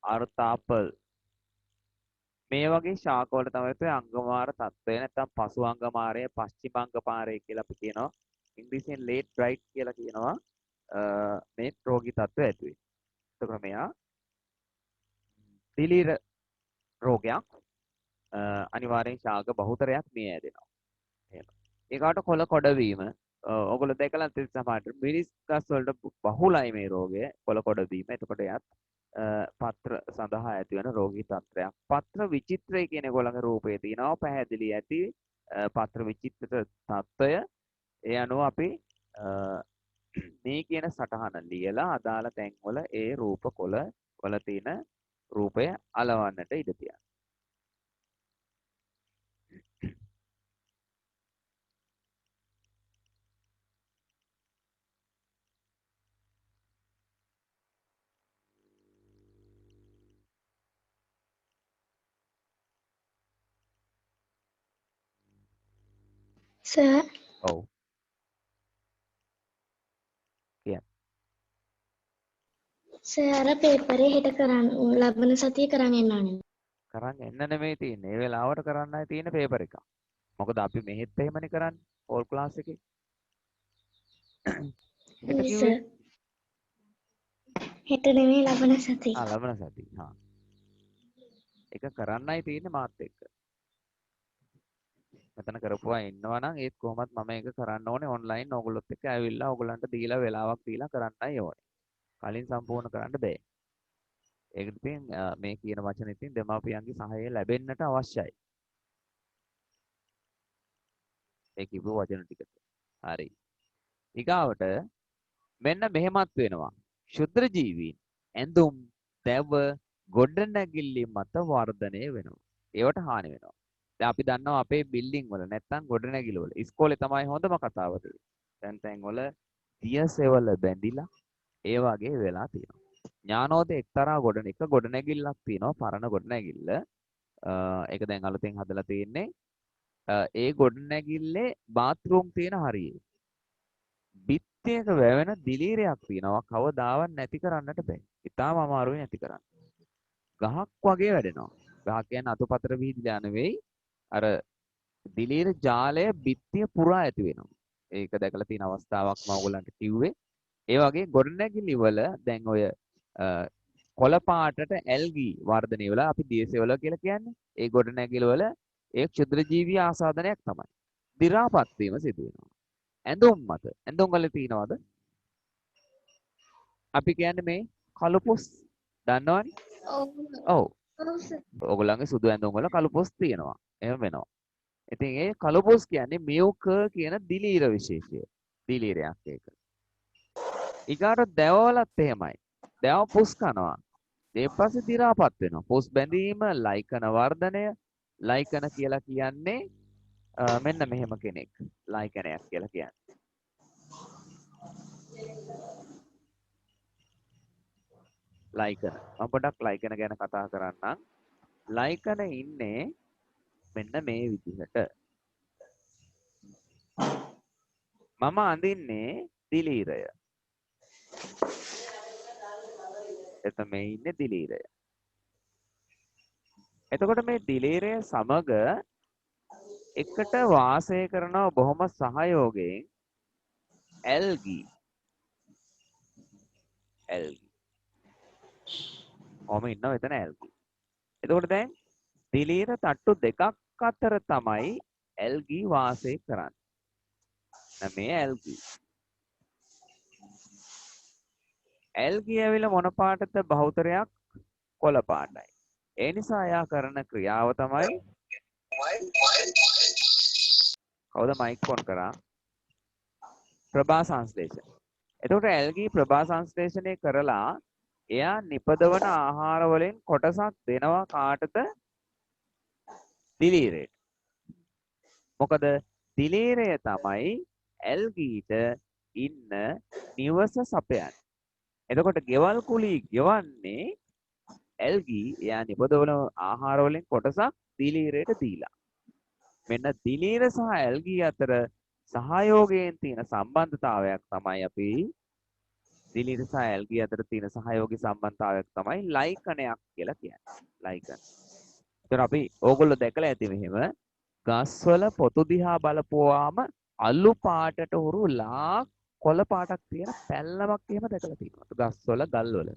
අර්තාපල් මේ වගේ ශාක වල තමයි ඔය අංගමාර තත්ත්වය නැත්නම් පසු අංගමාරය පස්චිම අංගමාරය කියලා අපි කියනවා. ඉංග්‍රීසියෙන් ලේට් බ්‍රයිට් කියලා කියනවා. මේ රෝගී තත්ත්වය ඇති වෙන්නේ. එතකොට මෙයා දිලීර රෝගයක් අනිවාර්යෙන් ශාක බහුතරයක් මිය ඇදෙනවා. එහෙම. ඒකට කොළ කොඩවීම ඔයගොල්ලෝ දැකලා තියෙන සමහරට මිරිස් ගස් වලට බහුලයි මේ රෝගය කොළ කොඩවීම. එතකොට එයත් පත්‍ර සඳහා ඇතිවන රෝගී තත්ත්වයක්. පත්‍ර විචිත්‍රය කියන ඒගොල්ලන්ගේ රූපේ තියෙනවා පැහැදිලි ඇති පත්‍ර විචිත්‍ර තත්ත්වය. ඒ අනුව අපි මේ කියන සටහන ලියලා අදාළ තැන්වල ඒ රූප කොළ වල තියෙන රූපය අලවන්නට ඉඩ තියන්න. සර් ඔව්. කියන්න. සර් අර පේපරේ හෙට කරන්න ලබන සතියේ කරන්න එන්න ඕනේ. කරන් එන්න නෙමෙයි තියෙන්නේ. ඒ වෙලාවට කරන්නයි තියෙන පේපර් එක. මොකද අපි මෙහෙත් එහෙමනේ කරන්නේ. ඕල් ක්ලාස් එකේ. හෙට කිව්වේ සර් හෙට නෙමෙයි ලබන සතියේ. ලබන සතිය. හා. ඒක කරන්නයි තියෙන්නේ මාත් එක්ක. මෙතන කරපුවා ඉන්නවා නම් ඒත් කොහොමත් මම ඒක කරන්න ඕනේ ඔන්ලයින් ඕගොල්ලොත් එක්ක ඇවිල්ලා ඕගොල්ලන්ට දීලා වෙලාවක් දීලා කරන්නයි ඕනේ. කලින් සම්පූර්ණ කරන්න බෑ. ඒකට ඉතින් මේ කියන වචන ඉතින් දෙමාපියන්ගේ සහාය ලැබෙන්නට අවශ්‍යයි. ඒ කිව්ව වචන ටිකට. හරි. ඊගාවට මෙන්න මෙහෙමත් වෙනවා. ශුද්‍ර ජීවීන් ඇඳුම්, දැව, ගොඩනැගිලි මත වර්ධනය වෙනවා. ඒවට හානි වෙනවා. දැන් අපි දන්නවා අපේ බිල්ඩින් වල නැත්තම් ගොඩනැගිලි වල ඉස්කෝලේ තමයි හොඳම කතාව තියෙන්නේ. තැන් වල තියසෙවල බැඳිලා ඒ වගේ වෙලා තියෙනවා. ඥානෝදය එක්තරා ගොඩනැගිල්ලක් තියෙනවා පරණ ගොඩනැගිල්ල. ඒක දැන් අලුතෙන් හදලා තියෙන්නේ. ඒ ගොඩනැගිල්ලේ බාත්රූම් තියෙන හරියේ. බිත්තියක වැවෙන දිලීරයක් තියෙනවා කවදාවත් නැති කරන්නට බෑ. ඉතාලම අමාරුයි නැති කරන්න. ගහක් වගේ වැඩෙනවා. ගහ කියන්නේ අතුපතර විහිදලා නෙවෙයි. අර දිලීර ජාලය බිත්තිය පුරා ඇති වෙනවා. ඒක දැකලා තියෙන අවස්ථාවක් මම ඔයගලන්ට කිව්වේ. ඒ වගේ ගොඩනැගිලි වල දැන් ඔය කොළ පාටට ඇල්ගී වර්ධනය වෙලා අපි දියසෙවල කියලා කියන්නේ. ඒ ගොඩනැගිලි වල ඒ ක්ෂුද්‍ර ජීවී ආසාදනයක් තමයි. දි รา පත් වීම සිදු වෙනවා. ඇඳුම් මත ඇඳුම් වල තියනවාද? අපි කියන්නේ මේ කළු පොස් දන්නවනේ? ඔව්. ඔයගොල්ලන්ගේ සුදු ඇඳුම් වල කළු පොස් තියෙනවා. එහෙම වෙනවා. ඉතින් ඒ කළු පොස් කියන්නේ මියුක කියන දිලීර විශේෂය. දිලීරයක් ඒක. ඊගාට දැවවලත් එහෙමයි. දැව පුස් කනවා. ඊට පස්සේ දි รา පත් වෙනවා. පුස් බැඳීම, ලයිකන වර්ධනය, ලයිකන කියලා කියන්නේ මෙන්න මෙහෙම කෙනෙක්. ලයිකනයක් කියලා කියන්නේ. ලයිකන. මම පොඩක් ලයිකන ගැන කතා කරන්නම්. ලයිකන ඉන්නේ මෙන්න මේ විදිහට. මම අඳින්නේ දිලීරය. එතන මේ ඉන්නේ දිලීරය. එතකොට මේ දිලීරය සමග එකට වාසය කරනවා බොහොම සහයෝගයෙන් ඇල්ගී. ඔහම ඉන්නවා එතන ඇල්ගී. එතකොට දැන් දිලීර තට්ටු දෙකක් අතර තමයි ඇල්ගී වාසය කරන්නේ. දැන් මේ ඇල්ගී. ඇල්ගී ඇවිල්ලා මොන පාටද බහුතරයක් කොළ පාටයි. ඒ නිසා එයා කරන ක්‍රියාව තමයි කවුද මයික් ෆෝන් කරා? ප්‍රභා සංශ්ලේෂණ. එතකොට ඇල්ගී ප්‍රභා සංශ්ලේෂණය කරලා එයා නිපදවන ආහාර වලින් කොටසක් දෙනවා කාටද? දිලීරයට. මොකද දිලීරය තමයි ඇල්ගීට ඉන්න නිවස සපයන්නේ. එතකොට ගෙවල් කුලී ගෙවන්නේ ඇල්ගී එයා නිපදවන ආහාර වලින් කොටසක් දිලීරයට දීලා. මෙන්න දිලීර සහ ඇල්ගී අතර සහයෝගයෙන් තියෙන සම්බන්ධතාවයක් තමයි අපි දිලීර සහ ඇල්ගී අතර තියෙන සහයෝගී සම්බන්ධතාවයක් තමයි ලයිකනයක් කියලා කියන්නේ. ලයිකන. ඒතර අපි ඕගොල්ලෝ දැකලා ඇති මෙහෙම ගස්වල පොතු දිහා බලපුවාම අලු පාටට හුරු ලා කොළ පාටක් තියෙන පැල්ලමක් එහෙම දැකලා තියෙනවා. ගස්වල ගල්වල.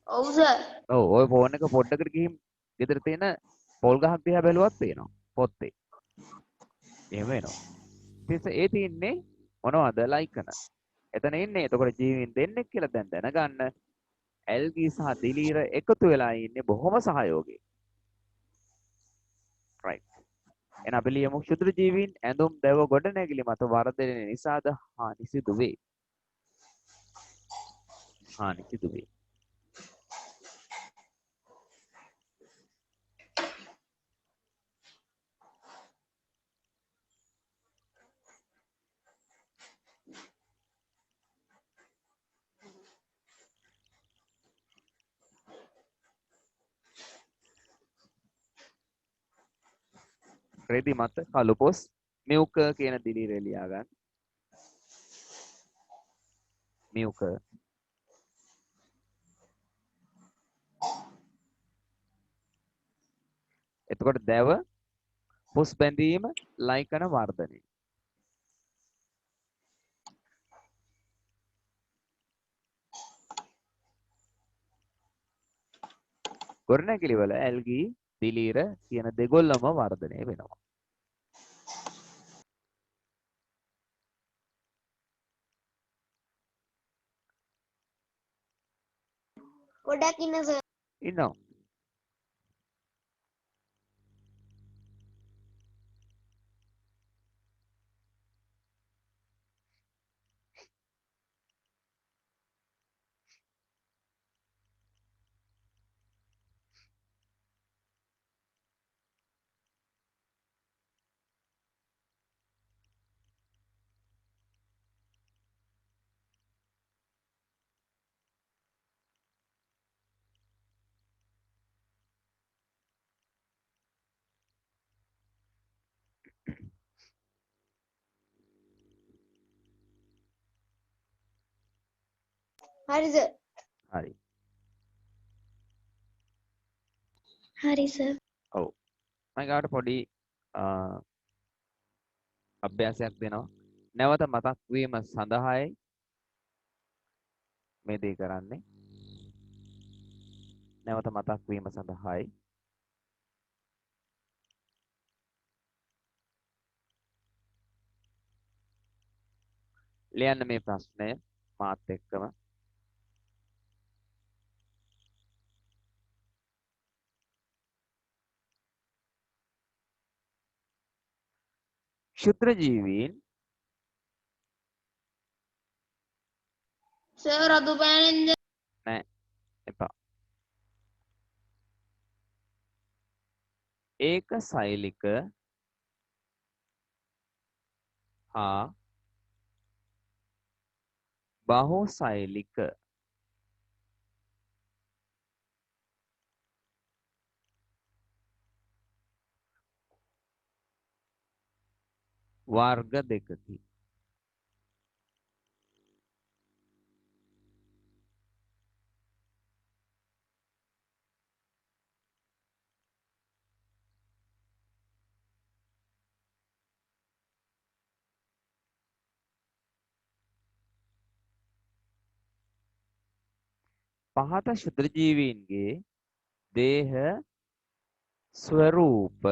ඔව් සර්. ඔව් ඔය ෆෝන් එක පොඩ්ඩකට ගිහින් ගෙදර තියෙන පොල් ගහක් දිහා බැලුවත් පේනවා පොත්තේ. එහෙම වෙනවා. ඊට ඒ තියෙන්නේ මොනවද ලයිකන. එතන ඉන්නේ එතකොට ජීවීන් දෙන්නෙක් කියලා දැන් දැනගන්න. ඇල්ගී සහ දිලීර එකතු වෙලා ඉන්නේ බොහොම සහයෝගයෙන්. right. එන අපි ලියමු ක්ෂුද්‍ර ජීවීන් ඇඳුම් දැව ගොඩනැගිලි මත වර්ධනය නිසාද හානි සිදු වේ. හානි සිදු වේ. රෙදි මත කළු පොස් මියුක කියන දිලීර ලියා ගන්න. මියුක එතකොට දැව පොස් බැඳීම ලයිකන වර්ධනය. ගොඩනැගිලි වල ඇල්ගී දිලීර කියන දෙගොල්ලම වර්ධනය වෙනවා. ගොඩක් ඉන්න සර්. ඉන්නවා. හරි සර්. හරි. හරි සර්. ඔව්. මම ගාවට පොඩි අභ්‍යාසයක් දෙනවා. නැවත මතක් වීම සඳහායි මේ දේ කරන්නේ. නැවත මතක් වීම සඳහායි ලියන්න මේ ප්‍රශ්නය මාත් එක්කම. ක්ෂුද්‍ර ජීවීන් සර් රතු පෑනෙන්ද? නෑ එපා. ඒක සෛලික හා බහුසෛලික වර්ග දෙකකි. පහත ක්ෂුද්‍ර ජීවීන්ගේ දේහ ස්වරූප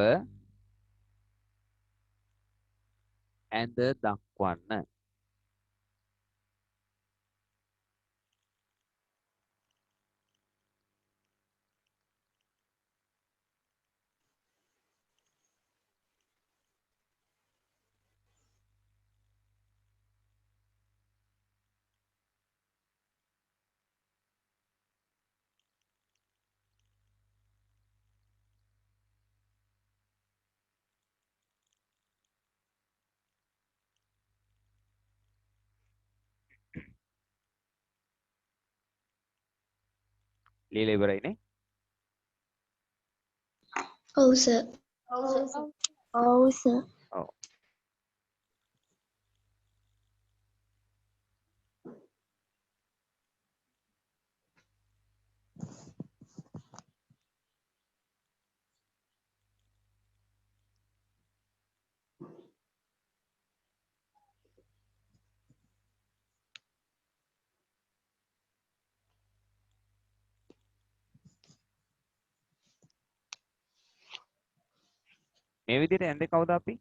ඇඳ දක්වන්න. ලියලා ඉවරයිනේ. ඔව් සර්. ඔව් සර්. ඔව්. මේ විදිහට ඇඳේ කවුද අපි?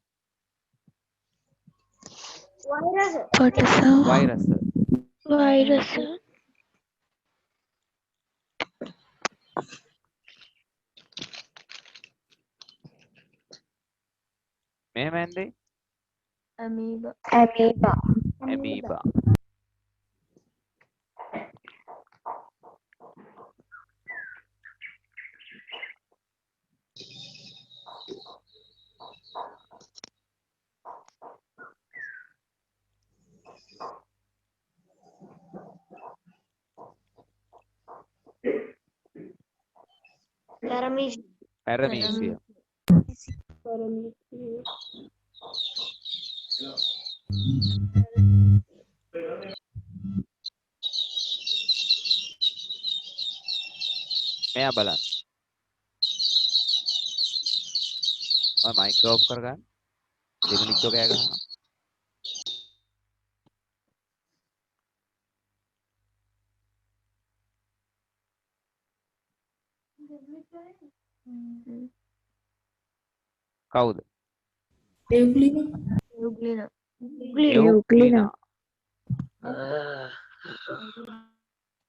වෛරස්. කොටස. වෛරස්. වෛරස. මෙහෙම ඇන්දේ amoeba ඇමීබා. පැරමීසිය. මෙයා බලන්න. ඔය මයික් ඔෆ් කරගන්න. දෙමිනිච්චෝ කෑ ගහනවා. කවුද? එව්ක්ලිනා.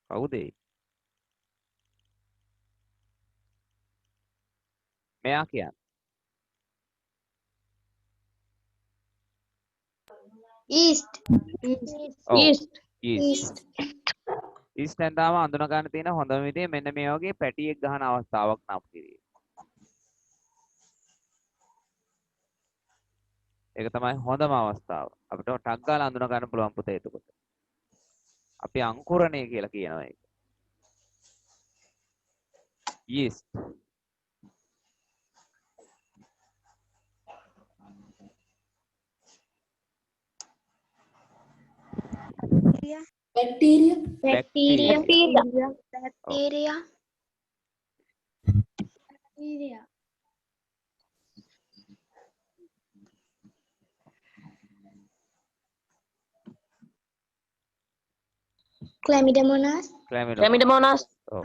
කවුද ඒ? මෙයා කියන්නේ. yeast ඔව්. yeast east. ඊස්ට් හැන්දාම අඳුන ගන්න තියෙන හොඳම විදිය මෙන්න මේ වගේ පැටියෙක් ගහන අවස්ථාවක් නම් කිරීම. ඒක තමයි හොඳම අවස්ථාව. අපිට ටක් ගාලා අඳුන ගන්න පුළුවන් පුතේ එතකොට. අපි අංකුරණය කියලා කියනවා ඒක. yeast. බැක්ටීරියා Chlamydomonas Chlamydomonas ඔව්.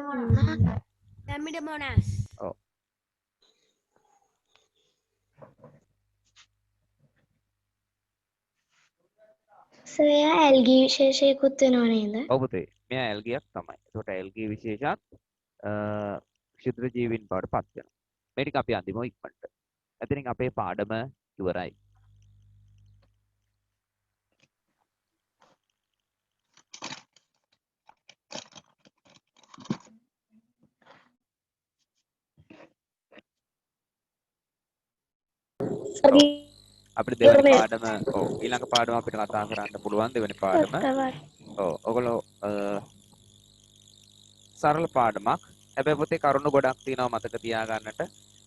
ඔව්. සොයා ඇල්ගී විශේෂයකුත් වෙනව නේද? ඔව් පුතේ. මෙයා ඇල්ගියක් තමයි. ඒකට ඇල්ගී විශේෂත් ක්ෂුද්‍ර ජීවීන් බවට පත් වෙනවා. මේ ටික අපි අඳිමු ඉක්මනට. එතනින් අපේ පාඩම ඉවරයි. අපිට දෙවෙනි පාඩම ඔව් ඊළඟ පාඩම අපිට කතා කරන්න පුළුවන් දෙවෙනි පාඩම. ඔව් ඔයගොල්ලෝ සරල පාඩමක්. හැබැයි පුතේ කරුණු ගොඩක් තියෙනවා මතක තියාගන්නට.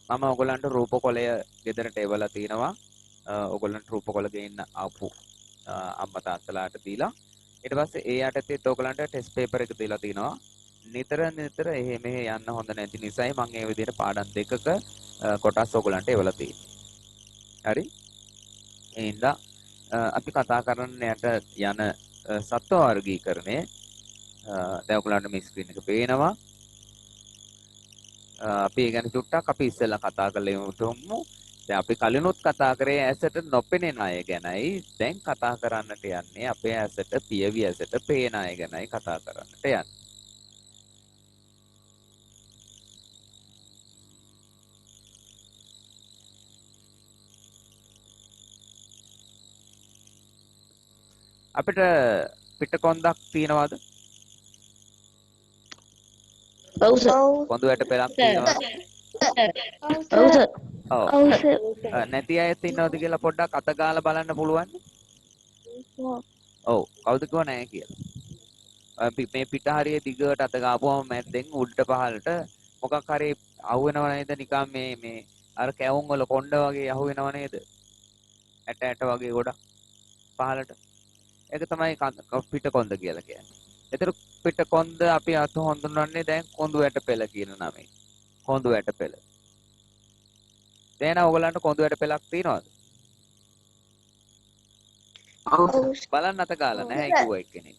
මම ඔයගොල්ලන්ට රූපකොලය ගෙදරට එවලා තිනවා. ඔයගොල්ලන්ට රූපකොල ගේන්න ආපු අම්මා තාත්තලාට දීලා ඊට පස්සේ ඒ යටතේ ඔයගොල්ලන්ට ටෙස්ට් පේපර් එක දීලා තිනවා. නිතර එහෙ මෙහෙ යන්න හොඳ නැති නිසායි මම මේ විදිහට පාඩම් දෙකක කොටස් ඔයගොල්ලන්ට එවලා තියෙන්නේ. හරි? එහෙනම් අපි කතා කරන්න යන සත්ව වර්ගීකරණය දැන් ඔයගොල්ලන්ට මේ ස්ක්‍රීන් එක පේනවා. අපි ඒ ගැන චුට්ටක් අපි ඉස්සෙල්ලා කතා කරලා ඉමු. දැන් අපි කලිනුත් කතා කරේ ඇසට නොපෙනෙන අය ගැනයි. දැන් කතා කරන්නට යන්නේ අපේ ඇසට පියවි ඇසට පේන අය ගැනයි කතා කරන්නට යන්නේ. අපිට පිටකොන්දක් තියනවාද? ඔව් සර් කොඳු වැට පෙලක් තියනවාද? ඔව් සර් ඔව්. නැති අයත් ඉන්නවද කියලා පොඩ්ඩක් අත ගාලා බලන්න පුළුවන්. ඔව්. කවුද කිව්ව නැහැ කියලා. අපි මේ පිට හරිය දිගට අත ගාපුවම මැද්දෙන් උඩට පහළට මොකක් හරි අහුවෙනව නේද? නිකන් මේ අර කැවුම් වල කොණ්ඩ වගේ අහුවෙනව නේද? ඇට වගේ ගොඩක් පහළට. ඒක තමයි පිටකොන්ද කියලා කියන්නේ. ඒතර පිටකොන්ද අපි අත හඳුන්වන්නේ දැන් කොඳු වැට පෙළ කියන නමෙන්. කොඳු වැට පෙළ. දැන් ඔයගලන්ට කොඳු වැට පෙළක් තියනවද? බලන්න අත ගාලා නැහැ කිව්වා එක්කෙනෙක්.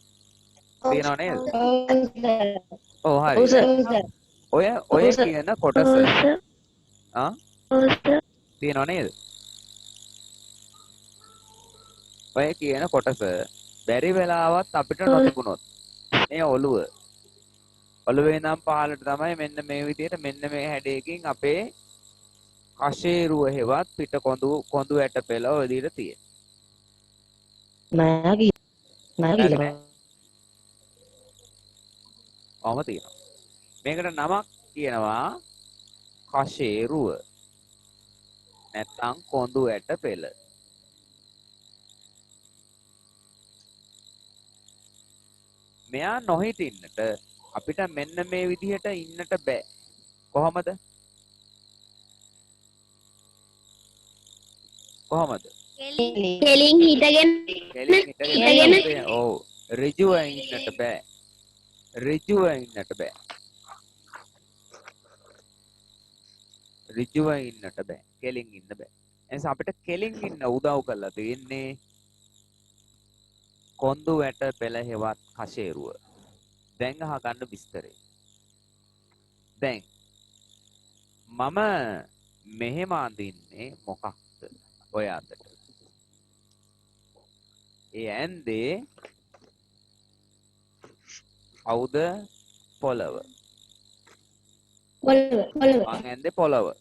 තියනව නේද? ඔව් හරි. ඔය කියන කොටස තියනව නේද? ඔය කියන කොටස බැරි වෙලාවත් අපිට නොතිබුණොත් මේ ඔළුවේ නම් පහළට තමයි මෙන්න මේ විදිහට මෙන්න මේ හැඩයකින් අපේ කෂේරුව හෙවත් පිට කොඳු ඇට පෙළ ඔය විදිහට තියෙන. නෑ නැහැ. ඔහම තියෙනවා. මේකට නමක් කියනවා කෂේරුව. නැත්නම් කොඳු ඇට පෙළ. මෙයා නොහිටින්නට අපිට මෙන්න මේ විදිහට ඉන්නට බෑ. කොහොමද? කොහොමද? කෙලින් හිටගෙන ඔව් ඍජුව ඉන්නට බෑ. ඍජුව ඉන්නට බෑ. ඍජුව ඉන්නට බෑ. කෙලින් ඉන්න බෑ. එනිසා අපිට කෙලින් ඉන්න උදව් කරලා තියෙන්නේ කොඳු ඇට පෙළ හෙවත් කෂේරුව. දැන් අහගන්න විස්තරේ. දැන් මම මෙහෙම අඳින්නේ මොකක්ද? ඔය අතට. ඒ ඇන්දේ කවුද? පොළව. මං ඇන්දේ පොළව.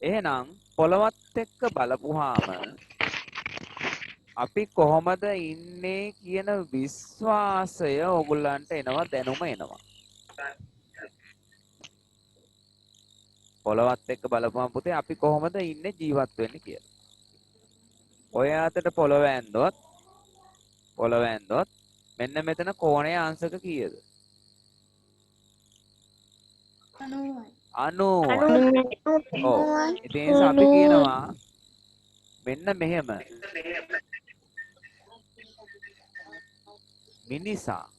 එහෙනම් පොළවත් එක්ක බලපුවාම අපි කොහොමද ඉන්නේ කියන විශ්වාසය ඕගොල්ලන්ට එනවා, දැනුම එනවා. පොළවත් එක්ක බලපුවම පුතේ අපි කොහොමද ඉන්නේ ජීවත් වෙන්නේ කියලා. ඔය අතට පොළව ඇන්දොත් මෙන්න මෙතන කෝණයේ අංශක කීයද? 90යි. ඔව්. ඉතින් අපි කියනවා මෙන්න මෙහෙම මිනිසා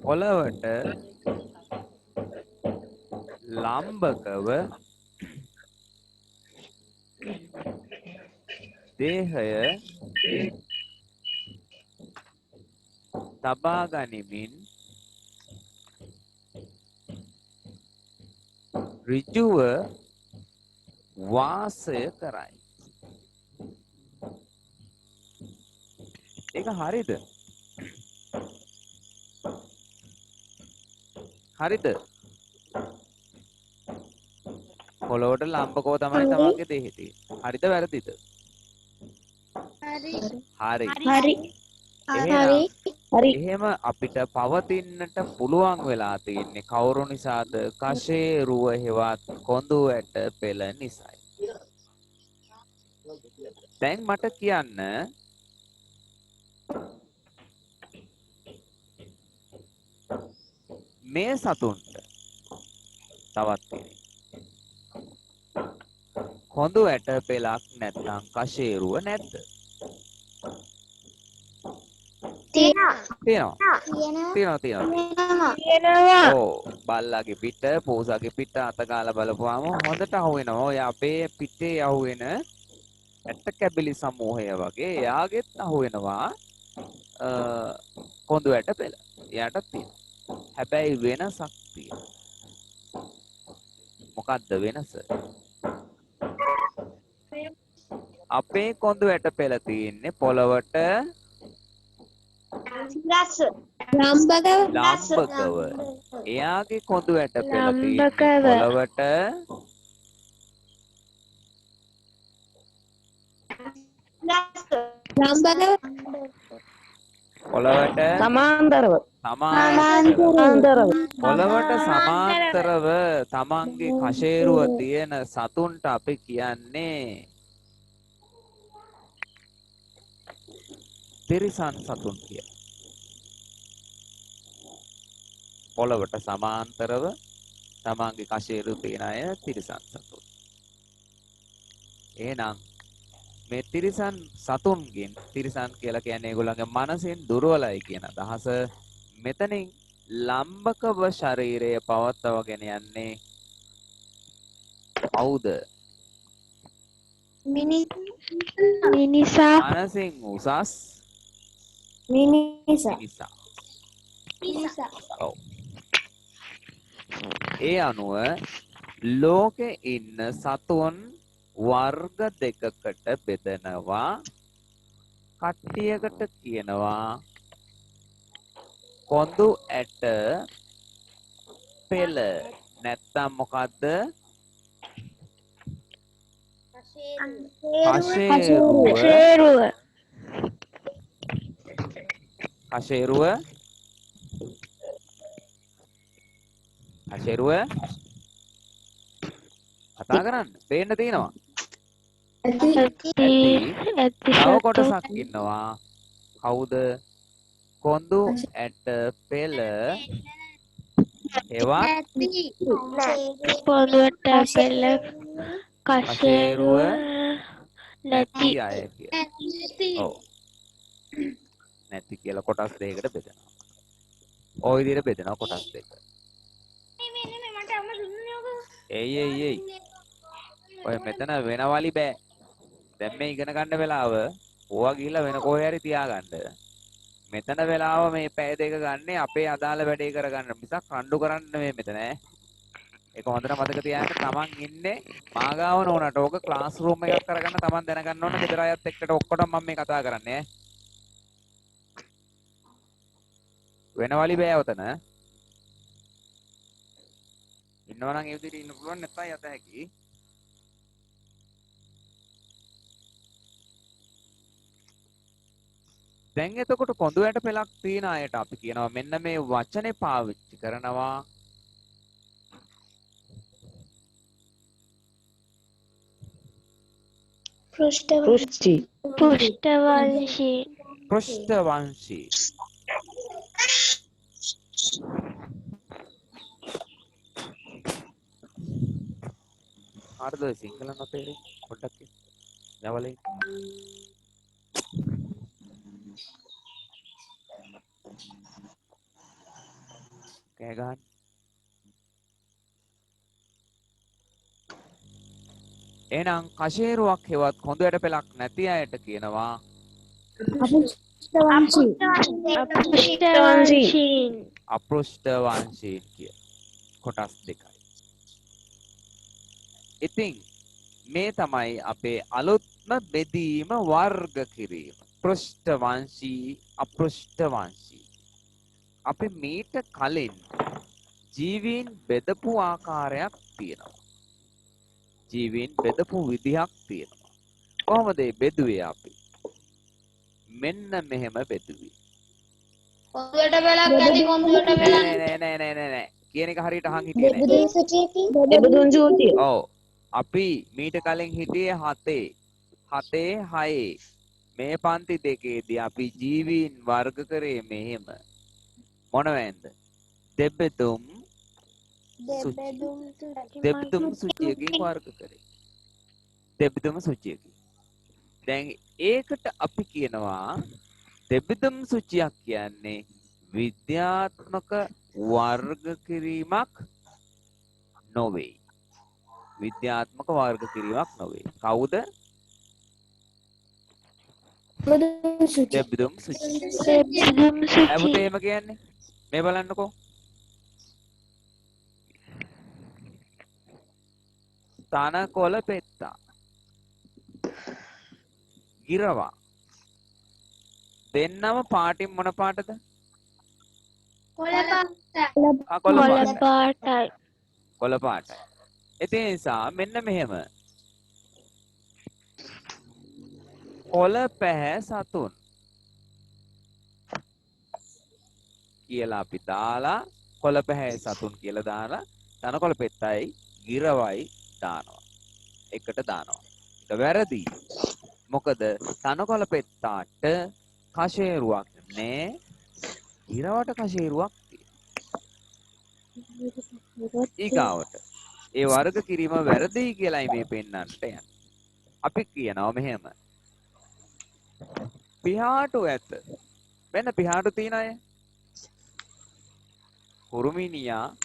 පොළවට ලම්බකව දේහය තබා ගනිමින් ඍජුව වාසය කරයි. ඒක හරිද? හරිද? පොළොවට ලම්බකව තමයි තමන්ගේ දෙහි තියෙන්නේ. හරිද වැරදිද? හරි. එහෙම අපිට පවතින්නට පුළුවන් වෙලා තියෙන්නේ කවුරු නිසාද? කෂේරුව හෙවත් කොඳු ඇට පෙළ නිසායි. දැන් මට කියන්න මේ සතුන්ට තවත් කෙනෙක් කොඳු ඇට පෙළක් නැත්නම් කෂේරුව නැද්ද? තියෙනවා. ඔව් බල්ලාගේ පිට, පෝසාගේ පිට අත ගාලා බලපුවාම හොඳට අහුවෙනවා. ඔය අපේ පිටේ අහුවෙන ඇට කැබිලි සමූහය වගේ එයාගෙත් අහුවෙනවා කොඳු ඇට පෙළ. එයාටත් තියෙනවා. හැබැයි වෙනසක් තියෙනවා. මොකක්ද වෙනස? අපේ කොඳු ඇට පෙළ තියෙන්නේ පොළවට ලම්බකව. එයාගේ කොඳු ඇට පෙළ තියෙන්නේ පොළවට පොළවට සමාන්තරව. පොළවට සමාන්තරව තමන්ගේ කෂේරුව තියෙන සතුන්ට අපි කියන්නේ තිරිසන් සතුන් කියලා. පොළවට සමාන්තරව තමන්ගේ කෂේරුව තියෙන අය තිරිසන් සතුන්. එහෙනම් මේ තිරිසන් සතුන්ගෙන් තිරිසන් කියලා කියන්නේ ඒගොල්ලන්ගේ මනසෙන් දුර්වලයි කියන අදහස. මෙතනින් ලම්බකව ශරීරය පවත්වාගෙන යන්නේ කවුද? මිනිසා. මනසින් උසස් මිනිසා. ඔව්. ඒ අනුව ලෝකේ ඉන්න සතුන් වර්ග දෙකකට බෙදනවා. කට්ටියකට කියනවා කොඳු ඇට පෙළ නැත්තම් මොකද්ද? කශේරුව. කශේරුව. කශේරුව කතා කරන්න. පේන්න තියෙනවා. තව කොටසක් ඉන්නවා. කවුද? කොඳු ඇට පෙළ එවත් පොදුවට පෙළ කශේරුව කශේරුව නැති නැති අය කියලා. ඔව්. නැති කියලා කොටස් දෙකකට බෙදෙනවා. ওই විදිහට බෙදෙනවා කොටස් දෙක. එයි. ඔය මෙතන වෙනවලි බෑ. දැන් මේ ඉගෙන ගන්න වෙලාව ඕවා ගිහිල්ලා වෙන කොහේ හරි තියාගන්න. මෙතන වෙලාව මේ පැය දෙක ගන්න අපේ අදාළ වැඩේ කරගන්න මිසක් රණ්ඩු කරන්න නෙමෙයි මෙතන ඈ. ඒක හොඳට මතක තියාගන්න. තමන් ඉන්නේ මාගාව නෝනට. ඕක ක්ලාස් රූම් එකක් කරගන්න තමන් දැනගන්න ඕන. ගෙදර අයත් එක්කට ඔක්කොටම මම මේ කතා කරන්නේ ඈ. වෙනවලි බෑ උතන. ඉන්නවනම් ඒ විදිහට ඉන්න පුළුවන් නැත්නම් යත හැකි. දැන් එතකොට කොඳු ඇට පෙලක් තියෙන අයට අපි කියනවා මෙන්න මේ වචනේ පාවිච්චි කරනවා පෘෂ්ඨවංශී. පෘෂ්ඨවංශී. හරිද සිංහල නොතේරෙන්නේ පොඩ්ඩක් යවලේ. කෑ ගන්න. එහෙනම් කශේරුවක් හෙවත් කොඳු ඇට පෙලක් නැති අයට කියනවා අපෘෂ්ඨවංශීන් කිය. කොටස් දෙකයි. ඉතින් මේ තමයි අපේ අලුත්ම බෙදීම වර්ග කිරීම. පෘෂ්ඨවංශී අපෘෂ්ඨවංශී. අපි මීට කලින් ජීවීන් බෙදපු ආකාරයක් තියෙනවා. ජීවීන් බෙදපු විදිහක් තියෙනවා. කොහොමද මේ බෙදුවේ අපි? මෙන්න මෙහෙම බෙදුවේ. කොඳුවට පෙළක් ඇති කොඳුවට පෙළක් නෑ. කියන එක හරියට අහන් හිටියේ නෑ. දෙබදුන් ජෝතිය. ඔව්. අපි මීට කලින් හිටියේ 7. 6. මේ පන්ති දෙකේදී අපි ජීවීන් වර්ග කරේ මෙහෙම. මොනවැන්ද? දෙබ්බෙදුම් සුචියකින් වර්ග කරේ. දෙබ්බෙදුම් සුචියකින්. දැන් ඒකට අපි කියනවා දෙබ්බෙදුම් සුචියක් කියන්නේ විද්‍යාත්මක වර්ග කිරීමක් නොවේ. විද්‍යාත්මක වර්ග කිරීමක් නොවේ. කවුද? දෙබ්බෙදුම් සුචි. අපිට එහෙම කියන්නේ මේ බලන්නකෝ. තනකොළ පෙත්තා. ගිරවා. දෙන්නම පාටින් මොන පාටද? කොළ පාටයි. කොළ පාටයි. ඒ නිසා මෙන්න මෙහෙම. කොළ පැහැ සතුන් කියලා අපි දාලා කොළ පැහැ සතුන් කියලා දාලා තනකොළ පෙත්තයි ගිරවයි දානවා. එකට දානවා. ඒක වැරදි. මොකද තනකොළ පෙත්තාට කශේරුවක් නෑ. ගිරවට කශේරුවක් තියෙනවා. ඊගාවට ඒ වර්ග කිරීම වැරදි කියලායි මේ පෙන්නන්නට යන්නේ. අපි කියනවා මෙහෙම. පිහාටු ඇත. වෙන පිහාටු තියන අය. කුරුමිනියා,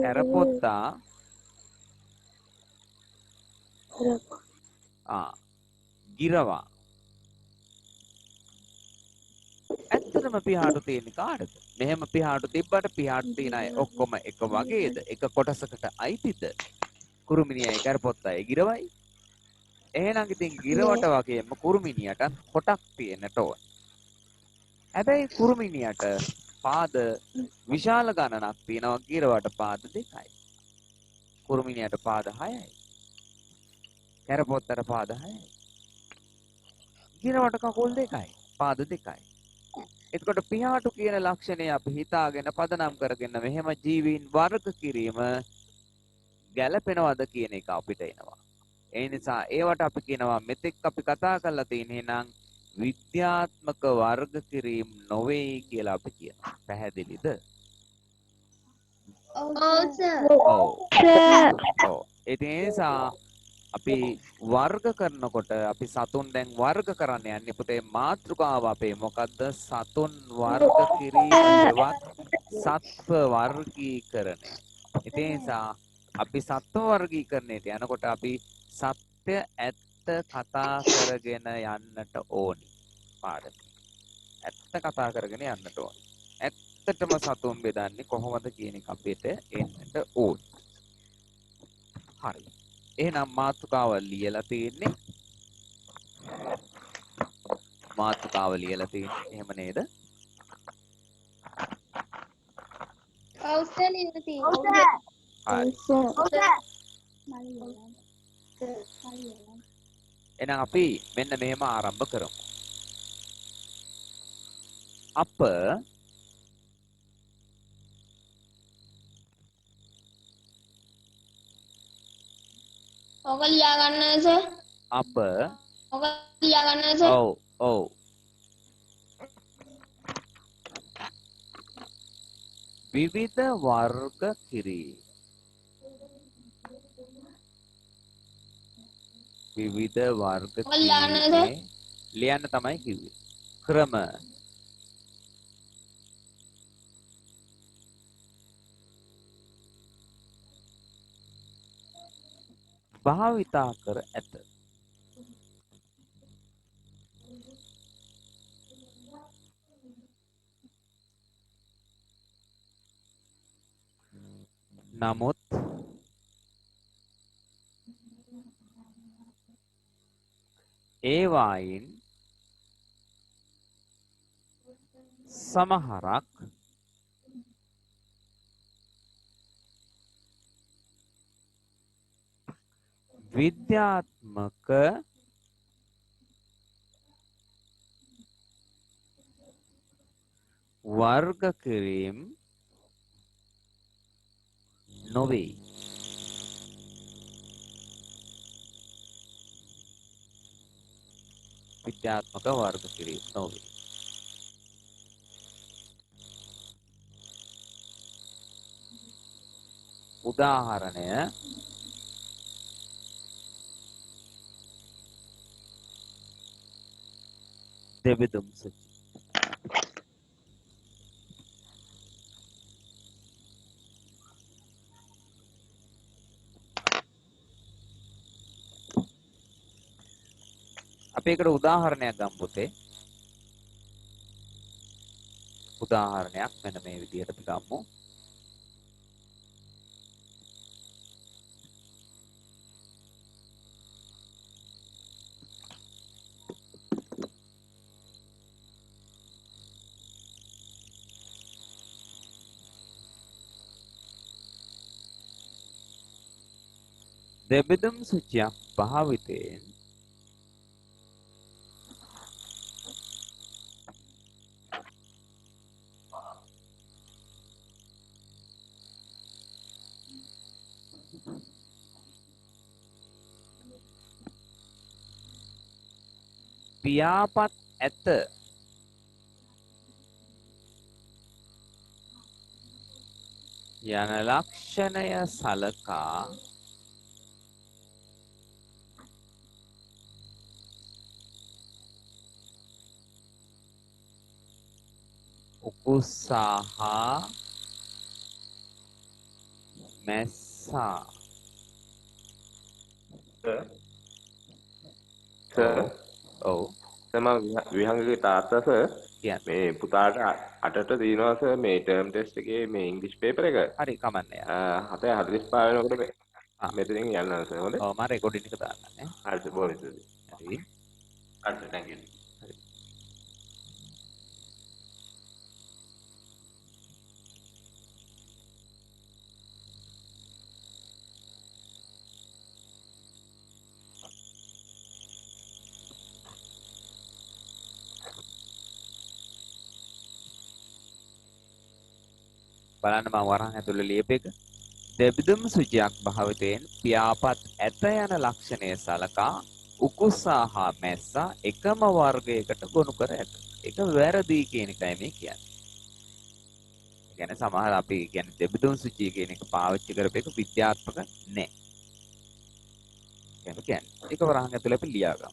ඇරපොත්තා, ගිරවා. ඇත්තටම පිහාටු තියෙන්නේ කාටද? මෙහෙම පිහාටු තිබ්බට පිහාටු තියන අය ඔක්කොම එක වගේද? එක කොටසකට අයිතිද? කුරුමිනියයි, ඇරපොත්තයි, ගිරවයි. එහෙනම් ඉතින් ගිරවට වගේම කුරුමිනියට කොටක් තියෙන්නට ඕන. හැබැයි කුරුමිනියට පාද විශාල ගණනක් තියෙනවා. ගිරවට පාද 2යි. කුරුමිනියට පාද 6යි. කැරපොත්තට පාද 6යි. ගිරවට කකුල් 2යි. පාද 2යි. එතකොට පියාටු කියන ලක්ෂණය අපි හිතාගෙන පදනම් කරගෙන මෙහෙම ජීවීන් වර්ග කිරීම ගැළපෙනවද කියන එක අපිට එනවා. ඒ නිසා ඒවට අපි කියනවා මෙතෙක් අපි කතා කරලා තියෙන්නේ නම් විද්‍යාත්මක වර්ග කිරීම නොවේ කියලා අපි කියනවා. පැහැදිලිද? ඔව් සර්. ඔව්. සර් ඔව්. ඒ නිසා අපි වර්ග කරනකොට අපි සතුන් දැන් වර්ග කරන්න යන්නේ පුතේ මාතෘකාව අපේ මොකද්ද? සතුන් වර්ග කිරීම සත්ව වර්ගීකරණය. ඒ නිසා අපි සත්ව වර්ගීකරණයට යනකොට අපි සත්‍ය ඇත්ත කතා කරගෙන යන්නට ඕනි. පාඩමේ. ඇත්ත කතා කරගෙන යන්නට ඕනි. ඇත්තටම සතුන් බෙදන්නේ කොහොමද කියන එක අපිට එන්නට ඕනි. හරි. එහෙනම් මාතෘකාව ලියලා තියෙන්නේ. මාතෘකාව ලියලා තියෙන්නේ. එහෙම නේද? ඔව් සර් ලියලා තියෙනවා. හරි. එහෙනම් අපි මෙන්න මෙහෙම ආරම්භ කරමු. අප ඔක ලියා ගන්න සර්. අප ඔක ලියා ගන්න සර්. ඔව් ඔව් විවිධ වර්ග කිරීම. විවිධ වර්ග කිරීමේ ලියන්න තමයි කිව්වේ. ක්‍රම භාවිතා කර ඇත. නමුත් ඒවායින් සමහරක් විද්‍යාත්මක වර්ග කිරීම නොවේ. විද්‍යාත්මක වර්ග කිරීම නොවේ. උදාහරණය දෙබිදුම් සුචි. අපි එකට උදාහරණයක් ගමු පුතේ. උදාහරණයක් මෙන්න මේ විදිහට අපි ගමු. දෙබිදුම් සුචියක් භාවිතයෙන් පියාපත් ඇත යන ලක්ෂණය සලකා උකුස්සා හා මැස්සා සර් ඔව් සම විහංගගේ තාත්තා සර් කියන්න. මේ පුතාට 8ට තියෙනවා සර් මේ ටර්ම් ටෙස්ට් එකේ මේ ඉංග්‍රීසි පේපර් එක. හරි කමන්නේ. 7:45 වෙනකොට මෙතනින් යනවා සර්. හොඳයි. ඔව් මම රෙකෝඩින් එක දාන්නම්. හරි සර් බොහොම ස්තුතියි. හරි. හරි සර් thank you. බලන්න මම වරහන් ඇතුළේ ලියපෙක. දෙබිදුම් සුචියක් භාවිතයෙන් පියාපත් ඇත යන ලක්ෂණය සලකා උකුස්සා හා මැස්සා එකම වර්ගයකට ගොනු කර ඇත. ඒක වැරදි කියන එකයි මේ කියන්නේ. ඒ කියන්නේ සමහර අපි කියන්නේ දෙබිදුම් සුචිය කියන එක පාවිච්චි කරපේක විද්‍යාත්මක නැහැ. කියන්නේ ඒක වරහන් ඇතුළේ අපි ලියාගමු.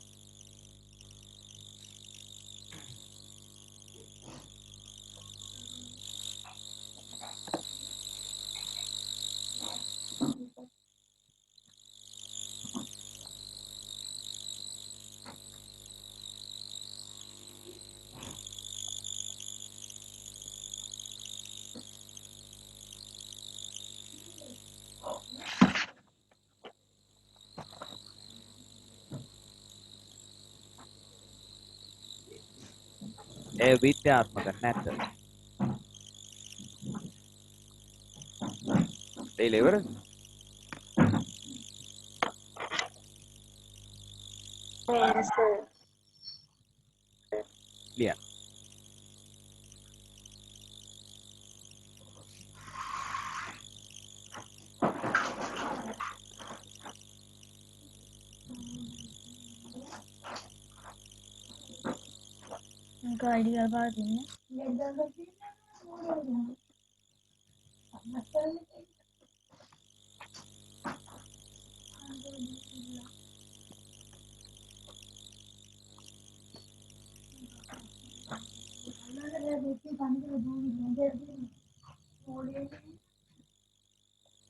ඒ විද්‍යාත්මක නැත. ඒ ලෙවර ලියන්න. गाड़ी करवा देंगे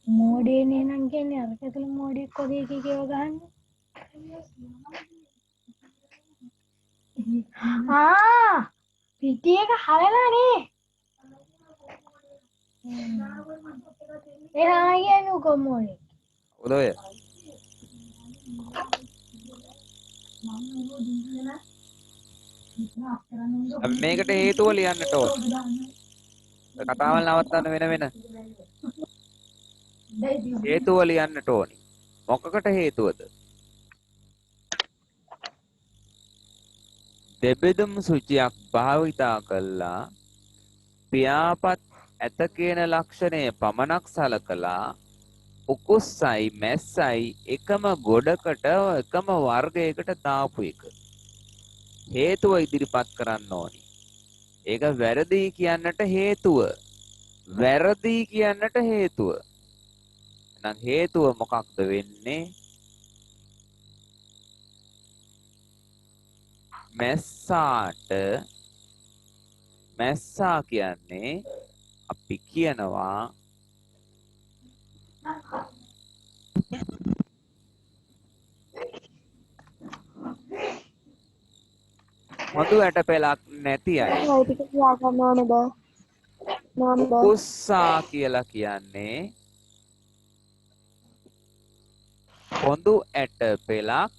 मोड़े ने नंगे ने अर के मोड़े को देखी के गहन हाँ पिटिए का हालेला ने ए हाँ ये नु को मोड़े ඔය අපි මේකට හේතුව ලියන්නට ඕන. කතාවල් නවත්තන්න වෙන හේතුව ලියන්නට ඕනි. මොකකට හේතුවද? දෙබෙදුම් සුචියක් භාවිතා කළා පියාපත් ඇත කියන ලක්ෂණය පමණක් සලකලා උකුස්සයි මැස්සයි එකම ගොඩකට එකම වර්ගයකට දාපු එක. හේතුව ඉදිරිපත් කරන්න ඕනි. ඒක වැරදි කියන්නට හේතුව. වැරදි කියන්නට හේතුව. එහෙනම් හේතුව මොකක්ද වෙන්නේ? මැස්සා කියන්නේ අපි කියනවා හොඳ ඇටපෙලක් නැති අය. උකුස්සා කියලා කියන්නේ හොඳු ඇටපෙලක්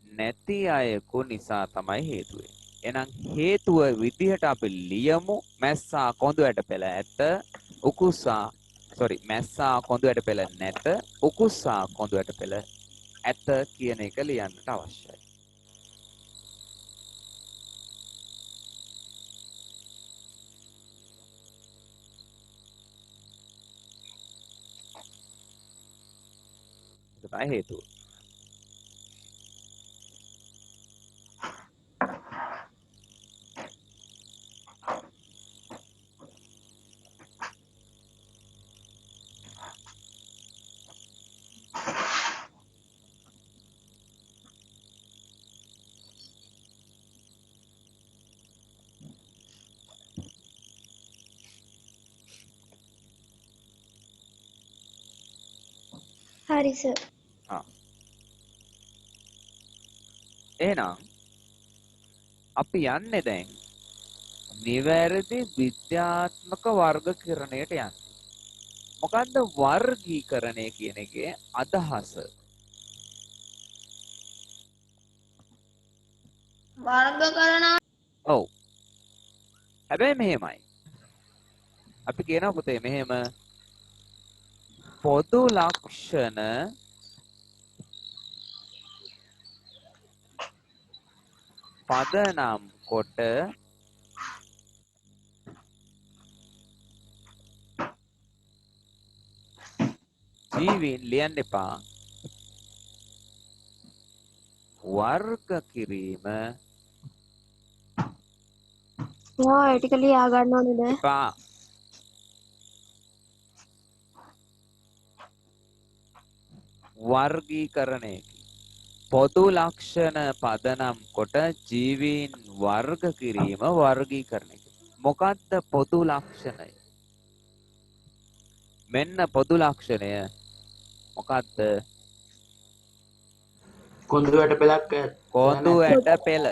නැති අයකු නිසා තමයි හේතුව. එහෙනම් හේතුව විදිහට අපි ලියමු මැස්සා කොඳු ඇටපෙල ඇත මැස්සා කොඳු ඇටපෙල නැත උකුස්සා කොඳු ඇටපෙල ඇත කියන එක ලියන්නට අවශ්‍යයි. ඒක තමයි හේතුව. හරි සර්. එහෙනම් අපි යන්නේ දැන් නිවැරදි විද්‍යාත්මක වර්ගීකරණයට යන්න. මොකද්ද වර්ගීකරණය කියන එකේ අදහස? වර්ග කරනවා. ඔව්. හැබැයි මෙහෙමයි. අපි කියනවා පුතේ මෙහෙම පොදු ලක්ෂණ පදනම් කොට ජීවීන් ලියන්න එපා. වර්ග කිරීම ඒ ටික ලියා ගන්න ඕනේද? එපා. වර්ගීකරණයකි. පොදු ලක්ෂණ පදනම් කොට ජීවීන් වර්ග කිරීම වර්ගීකරණයකි. මොකද්ද පොදු ලක්ෂණය? මෙන්න පොදු ලක්ෂණය. මොකද්ද? කොඳු වැට පෙලක් කොඳු ඇට පෙළ.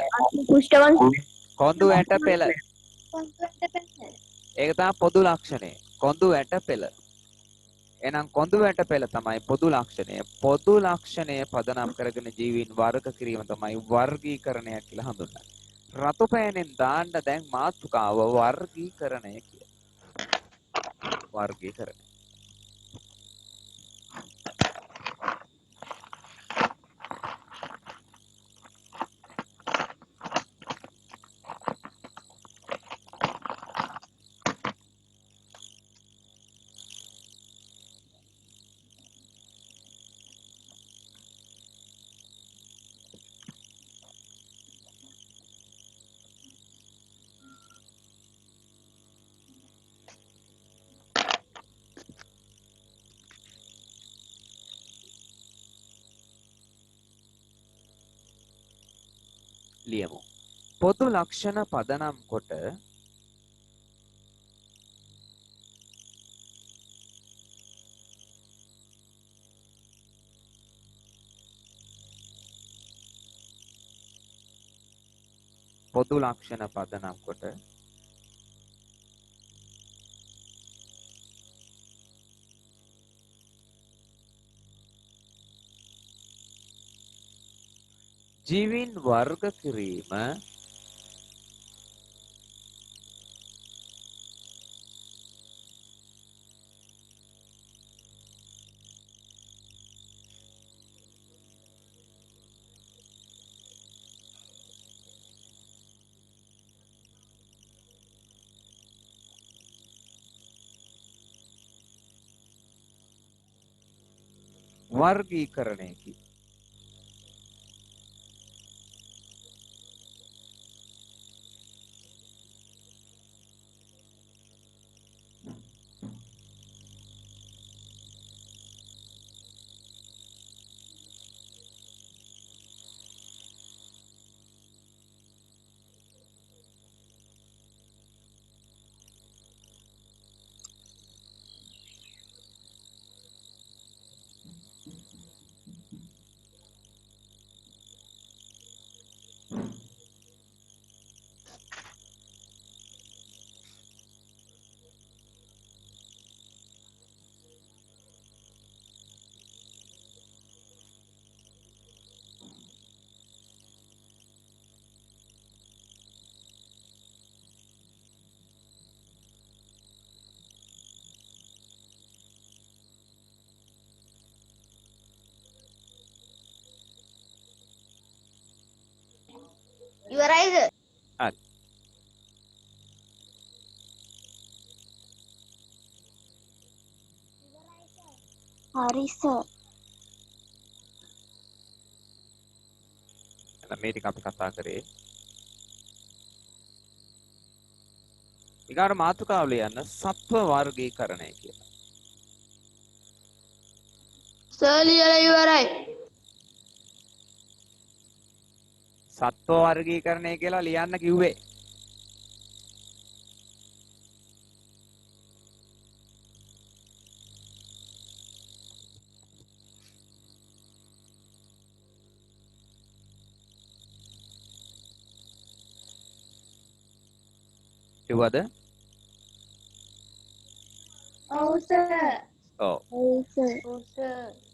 පුෂ්ඨවංශ කොඳු ඇට පෙළ. ඒක තමයි පොදු ලක්ෂණය. කොඳු ඇට පෙළ. එහෙනම් කොඳු ඇට පෙළ තමයි පොදු ලක්ෂණය. පොදු ලක්ෂණය පදනම් කරගෙන ජීවීන් වර්ග කිරීම තමයි වර්ගීකරණය කියලා හඳුන්වන්නේ. රතු පෑනෙන් දාන්න දැන් මාතෘකාව වර්ගීකරණය කියලා. වර්ගීකරණය. ලියමු. පොදු ලක්ෂණ පදනම් කොට පොදු ලක්ෂණ පදනම් කොට ජීවීන් වර්ග කිරීම වර්ගීකරණයකි. ඉවරයිද? හරි. හරි සර්. එහෙනම් මේ ටික අපි කතා කරේ. ඊගාට මාතෘකාව ලියන්න සත්ව වර්ගීකරණය කියලා. සර් ලියලා ඉවරයි. සත්ව වර්ගීකරණය කියලා ලියන්න කිව්වේ. කිව්වද? ඔව් සර්. ඔව්. ඔව් සර්. ඔව් සර්.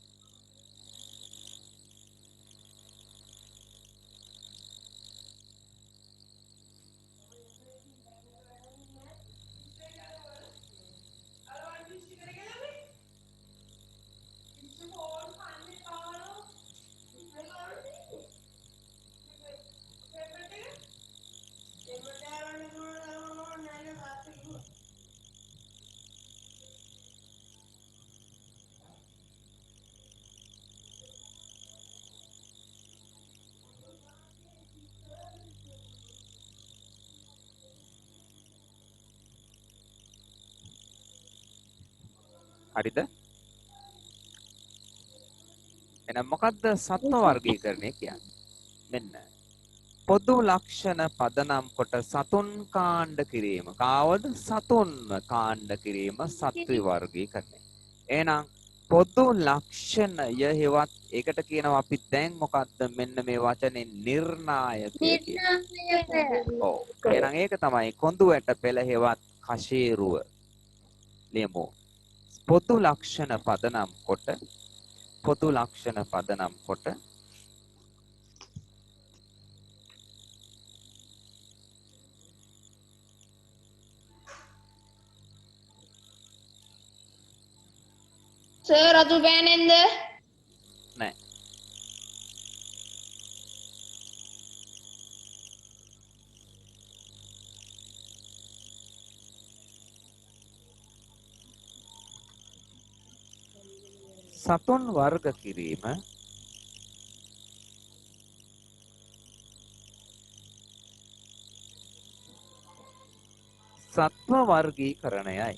හරිද? එහෙනම් මොකද්ද සත්ව වර්ගීකරණය කියන්නේ? මෙන්න පොදු ලක්ෂණ පදනම් කොට සතුන් කාණ්ඩ කිරීම. කාවද? සතුන්ව කාණ්ඩ කිරීම සත්ව වර්ගීකරණය. එහෙනම් පොදු ලක්ෂණය හෙවත් ඒකට කියනවා අපි දැන් මොකද්ද මෙන්න මේ වචනේ නිර්ණායකය කියන්නේ. ඔව්. එහෙනම් ඒක තමයි කොඳු ඇට පෙළ හෙවත් කෂේරුව. ලියමු. පොදු ලක්ෂණ පදනම් කොට සර් රතු පෑනෙන්ද? නෑ. සතුන් වර්ග කිරීම සත්ව වර්ගීකරණයයි.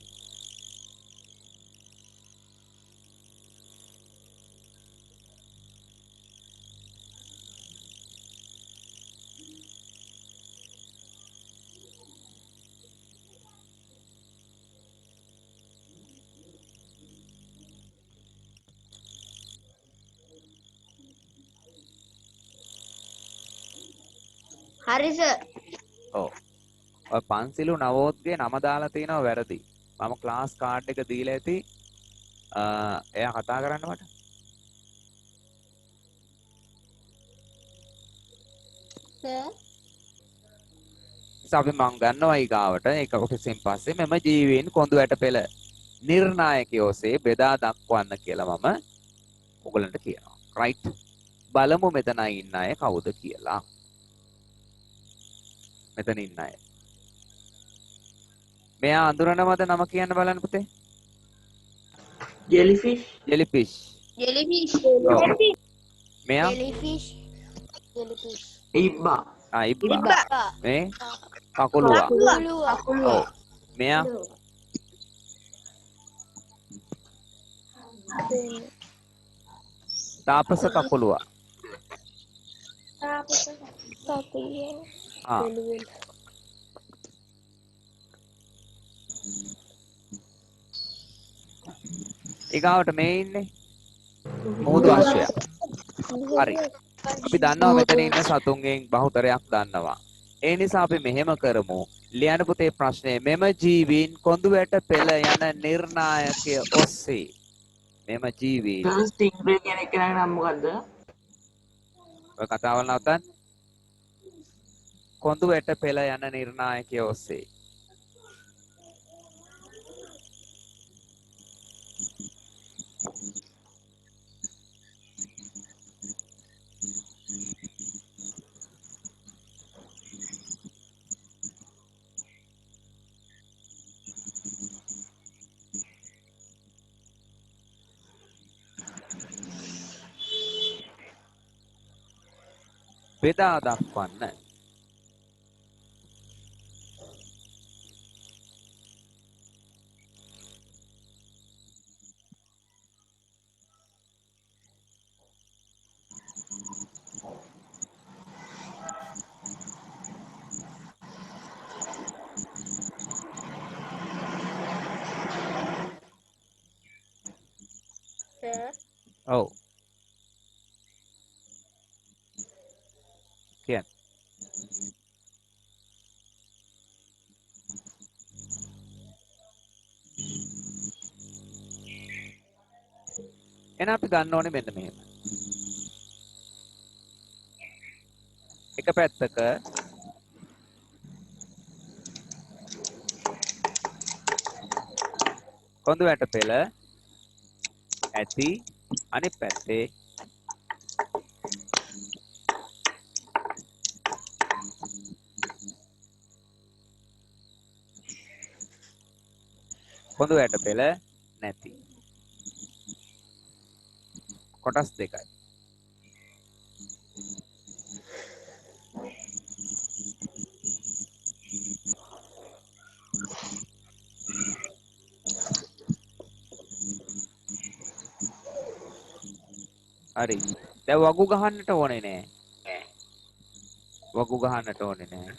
හරි සර්. ඔව්. ඔය පන්සිලු නවෝත්ගේ නම දාලා තිනවා වැරදි. මම ක්ලාස් කාඩ් එක දීලා ඇති. එයා කතා කරන්න මට. සර් අපි මං ගන්නවා ඊගාවට ඒක කොටසින් පස්සේ මෙම ජීවීන් කොඳු ඇට පෙළ නිර්ණායකයෝසේ බෙදා දක්වන්න කියලා මම ඔයගලන්ට කියනවා. රයිට්. බලමු මෙතන ඉන්න අය කවුද කියලා. මෙතන ඉන්න අය. මෙයා අඳුරනවද නම කියන්න බලන්න පුතේ. ජෙලිෆිෂ්. ජෙලිෆිෂ්. ජෙලිෆිෂ්. මෙයා Jellyfish. ඉබ්බා. ඉබ්බා. මේ කකුලුවා. ඔව්. මෙයා තාපස කකුලුවා. ආ ඊගාවට මේ ඉන්නේ මෝදු අශ්වයා. හරි. අපි දන්නවා මෙතන ඉන්න සතුන්ගෙන් බහුතරයක් දන්නවා. ඒ නිසා අපි මෙහෙම කරමු. ලියන්න පුතේ ප්‍රශ්නේ මෙම ජීවීන් කොඳු ඇට පෙළ යන නිර්ණායකය ඔස්සේ මෙම ජීවීන් ස්ටින්ග්රේ කියන එකේ නම මොකද්ද? ඔය කතාවල් නවත්තන්න. කොඳු ඇට පෙළ යන නිර්ණායකය ඔස්සේ බෙදා දක්වන්න. ඔව්. කියන්න. එහෙනම් අපි ගන්න ඕනේ මෙන්න මෙහෙම. එක පැත්තක කොඳු ඇට පෙළ ඇති අනිත් පැත්තේ කොඳු ඇට පෙළ නැති කොටස් දෙකයි. හරි. දැන් වගු ගහන්නට ඕනේ නෑ. වගු ගහන්නට ඕනේ නෑ.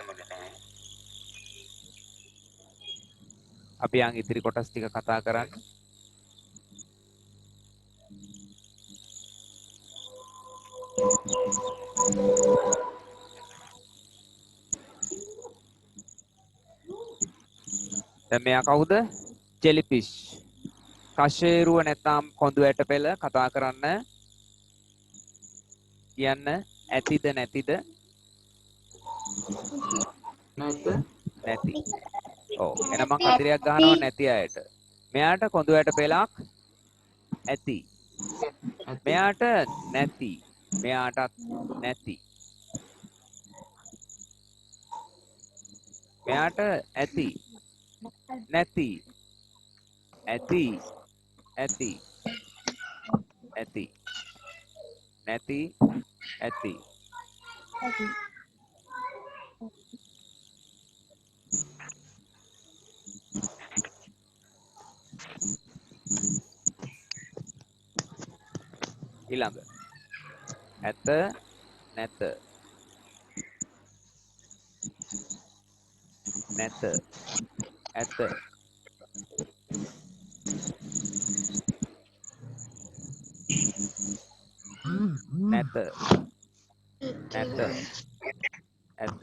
අපි යන් ඉදිරි කොටස් ටික කතා කරන්න. දැන් මෙයා කවුද? ජෙලිෆිෂ්. කෂේරුව නැත්නම් කොඳු ඇට පෙළ කතා කරන්න. කියන්න ඇතිද නැතිද? නැති. ඔව්. එහෙනම් මම කතරයක් ගහනවා නැති අයට. මෙයාට කොඳු ඇට පෙළක් ඇති. මෙයාට නැති. මෙයාටත් නැති. මෙයාට ඇති. නැති. ඇති. ඇති. ඇති. නැති. ඇති. ඊළඟ ඇත නැත නැත ඇත නැත නැත ඇත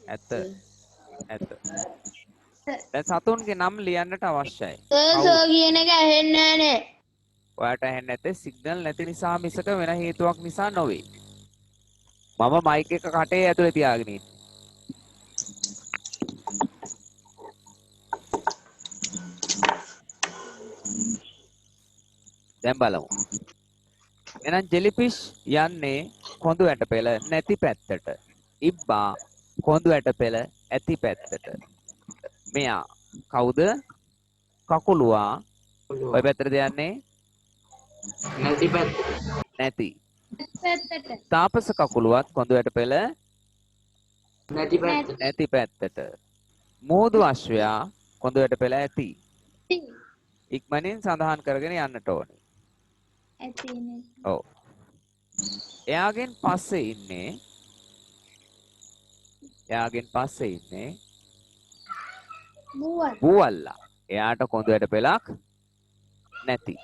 ඇත ඇත දැන් සතුන්ගේ නම් ලියන්නට අවශ්‍යයි. සර් කියන එක ඇහෙන්නේ නැහැ. ඔයාට ඇහෙන්නේ නැත්තේ සිග්නල් නැති නිසා මිසක වෙන හේතුවක් නිසා නොවේ. මම මයික් එක කටේ ඇතුලේ තියාගෙන ඉන්නේ. දැන් බලමු. එහෙනම් ජෙලිෆිෂ් යන්නේ කොඳු ඇට පෙළ නැති පැත්තට. ඉබ්බා කොඳු ඇට පෙළ ඇති පැත්තට. මෙයා කවුද? කකුලුවා. ඔය පැත්තට යන්නේ නැති පැත්ත. නැති. පැත්තට. තාපස කකුලුවත් කොඳු ඇට පෙළ නැති පැත්ත. නැති පැත්තට. මෝදු අශ්වයා කොඳු ඇට පෙළ ඇති. ඉක්මනින් සඳහන් කරගෙන යන්නට ඕනේ. ඇති නේ. ඔව්. එයාගෙන් පස්සේ ඉන්නේ බූවල්ලා. එයාට කොඳු ඇට පෙළක් නැති.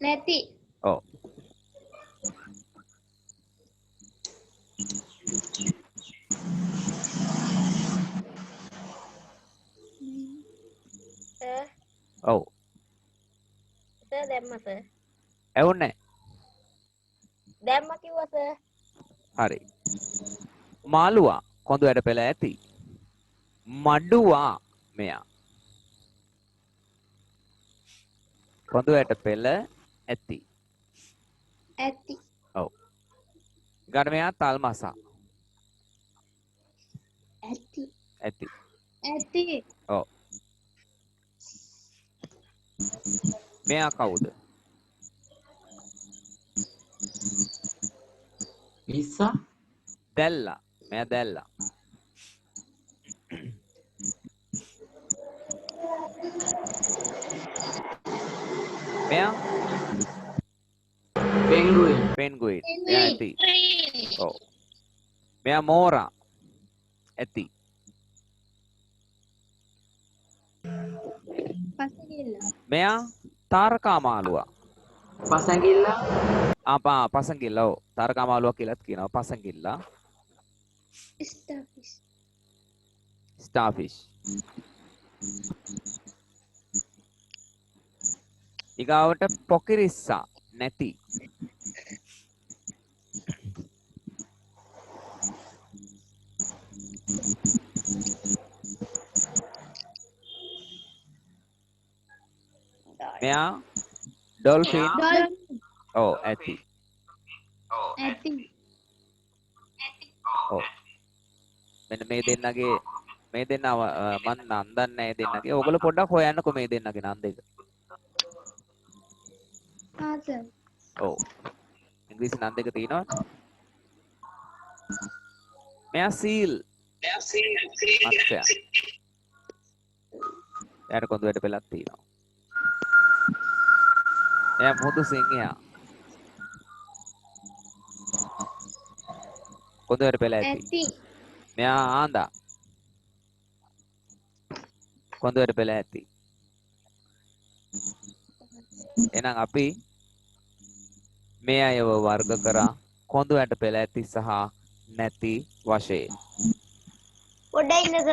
නැති. ඔව්. සර් ඔව්. සර් දැම්ම සර්. ඇහුන්නේ දැම්ම කිව්වා සර්. හරි. මාළුවා කොඳු ඇට පෙළ ඇති. මඩුවා මෙයා. කොඳු ඇට පෙළ ඇති. ඇති. ඔව්. ඊගොඩ මෙයා තල්මසා. ඇති. ඇති. ඇති. ඔව්. මෙයා කවුද? ඉස්සා. දැල්ලා. මෙයා දැල්ලා. මෙයා පෙන්ගුයින්. පෙන්ගුයින්. මෙයා ඇති. ඔව්. මෙයා මෝරා. ඇති. පසගිල්ල. මෙයා තාරකා මාළුවා. පසඟිල්ල. පසඟිල්ල. ඔව්. තාරකා මාළුවා කියලාත් කියනවා පසඟිල්ල. ස්ටාෆිෂ්. ස්ටාර්ෆිෂ්. ඊගාවට පොකිරිස්සා නැති. මෙයා ඩොල්ෆින්. ඔව් ඇති. ඇති. ඔව්. මෙන්න මේ දෙන්නගේ මේ දෙන්න මම නම් දන්නේ නැහැ දෙන්නගේ. ඕගොල්ලෝ පොඩ්ඩක් හොයන්නකෝ මේ දෙන්නගේ නම් දෙක. ආ සර්. ඔව්. ඉංග්‍රීසි නම් දෙක තියෙනවා. මෙයා සීල්. මත්ස්‍යයා. එයාට කොඳු ඇට පෙළක් තියෙනවා. එයා මුහුදු සිංහයා. කොඳුයට පෙළ ඇති. ඇති. මෙයා ආන්දා. කොඳුයට පෙළ ඇති. එහෙනම් අපි මේ අයව වර්ග කරා කොඳුයට පෙළ ඇති සහ නැති වශයෙන්. පොඩ්ඩයි ඉන්නද?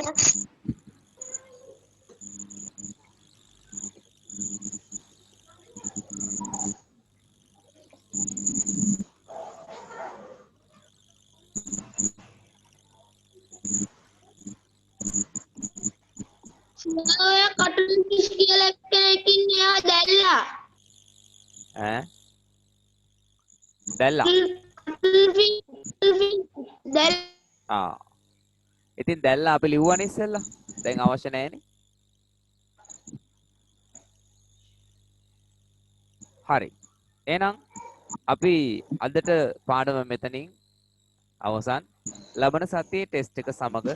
ඔය කටුන් කිස් කියලා කෙනකින් එයා දැල්ලා. ඈ දැල්ලා. දැල් ආ. ඉතින් දැල්ලා අපි ලිව්වනේ ඉස්සෙල්ලා. දැන් අවශ්‍ය නැහැනේ. හරි. එහෙනම් අපි අදට පාඩම මෙතනින් අවසන්. ලබන සතියේ ටෙස්ට් එක සමග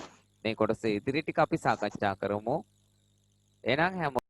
මේ කොටසේ ඉදිරි ටික අපි සාකච්ඡා කරමු. එහෙනම් හැම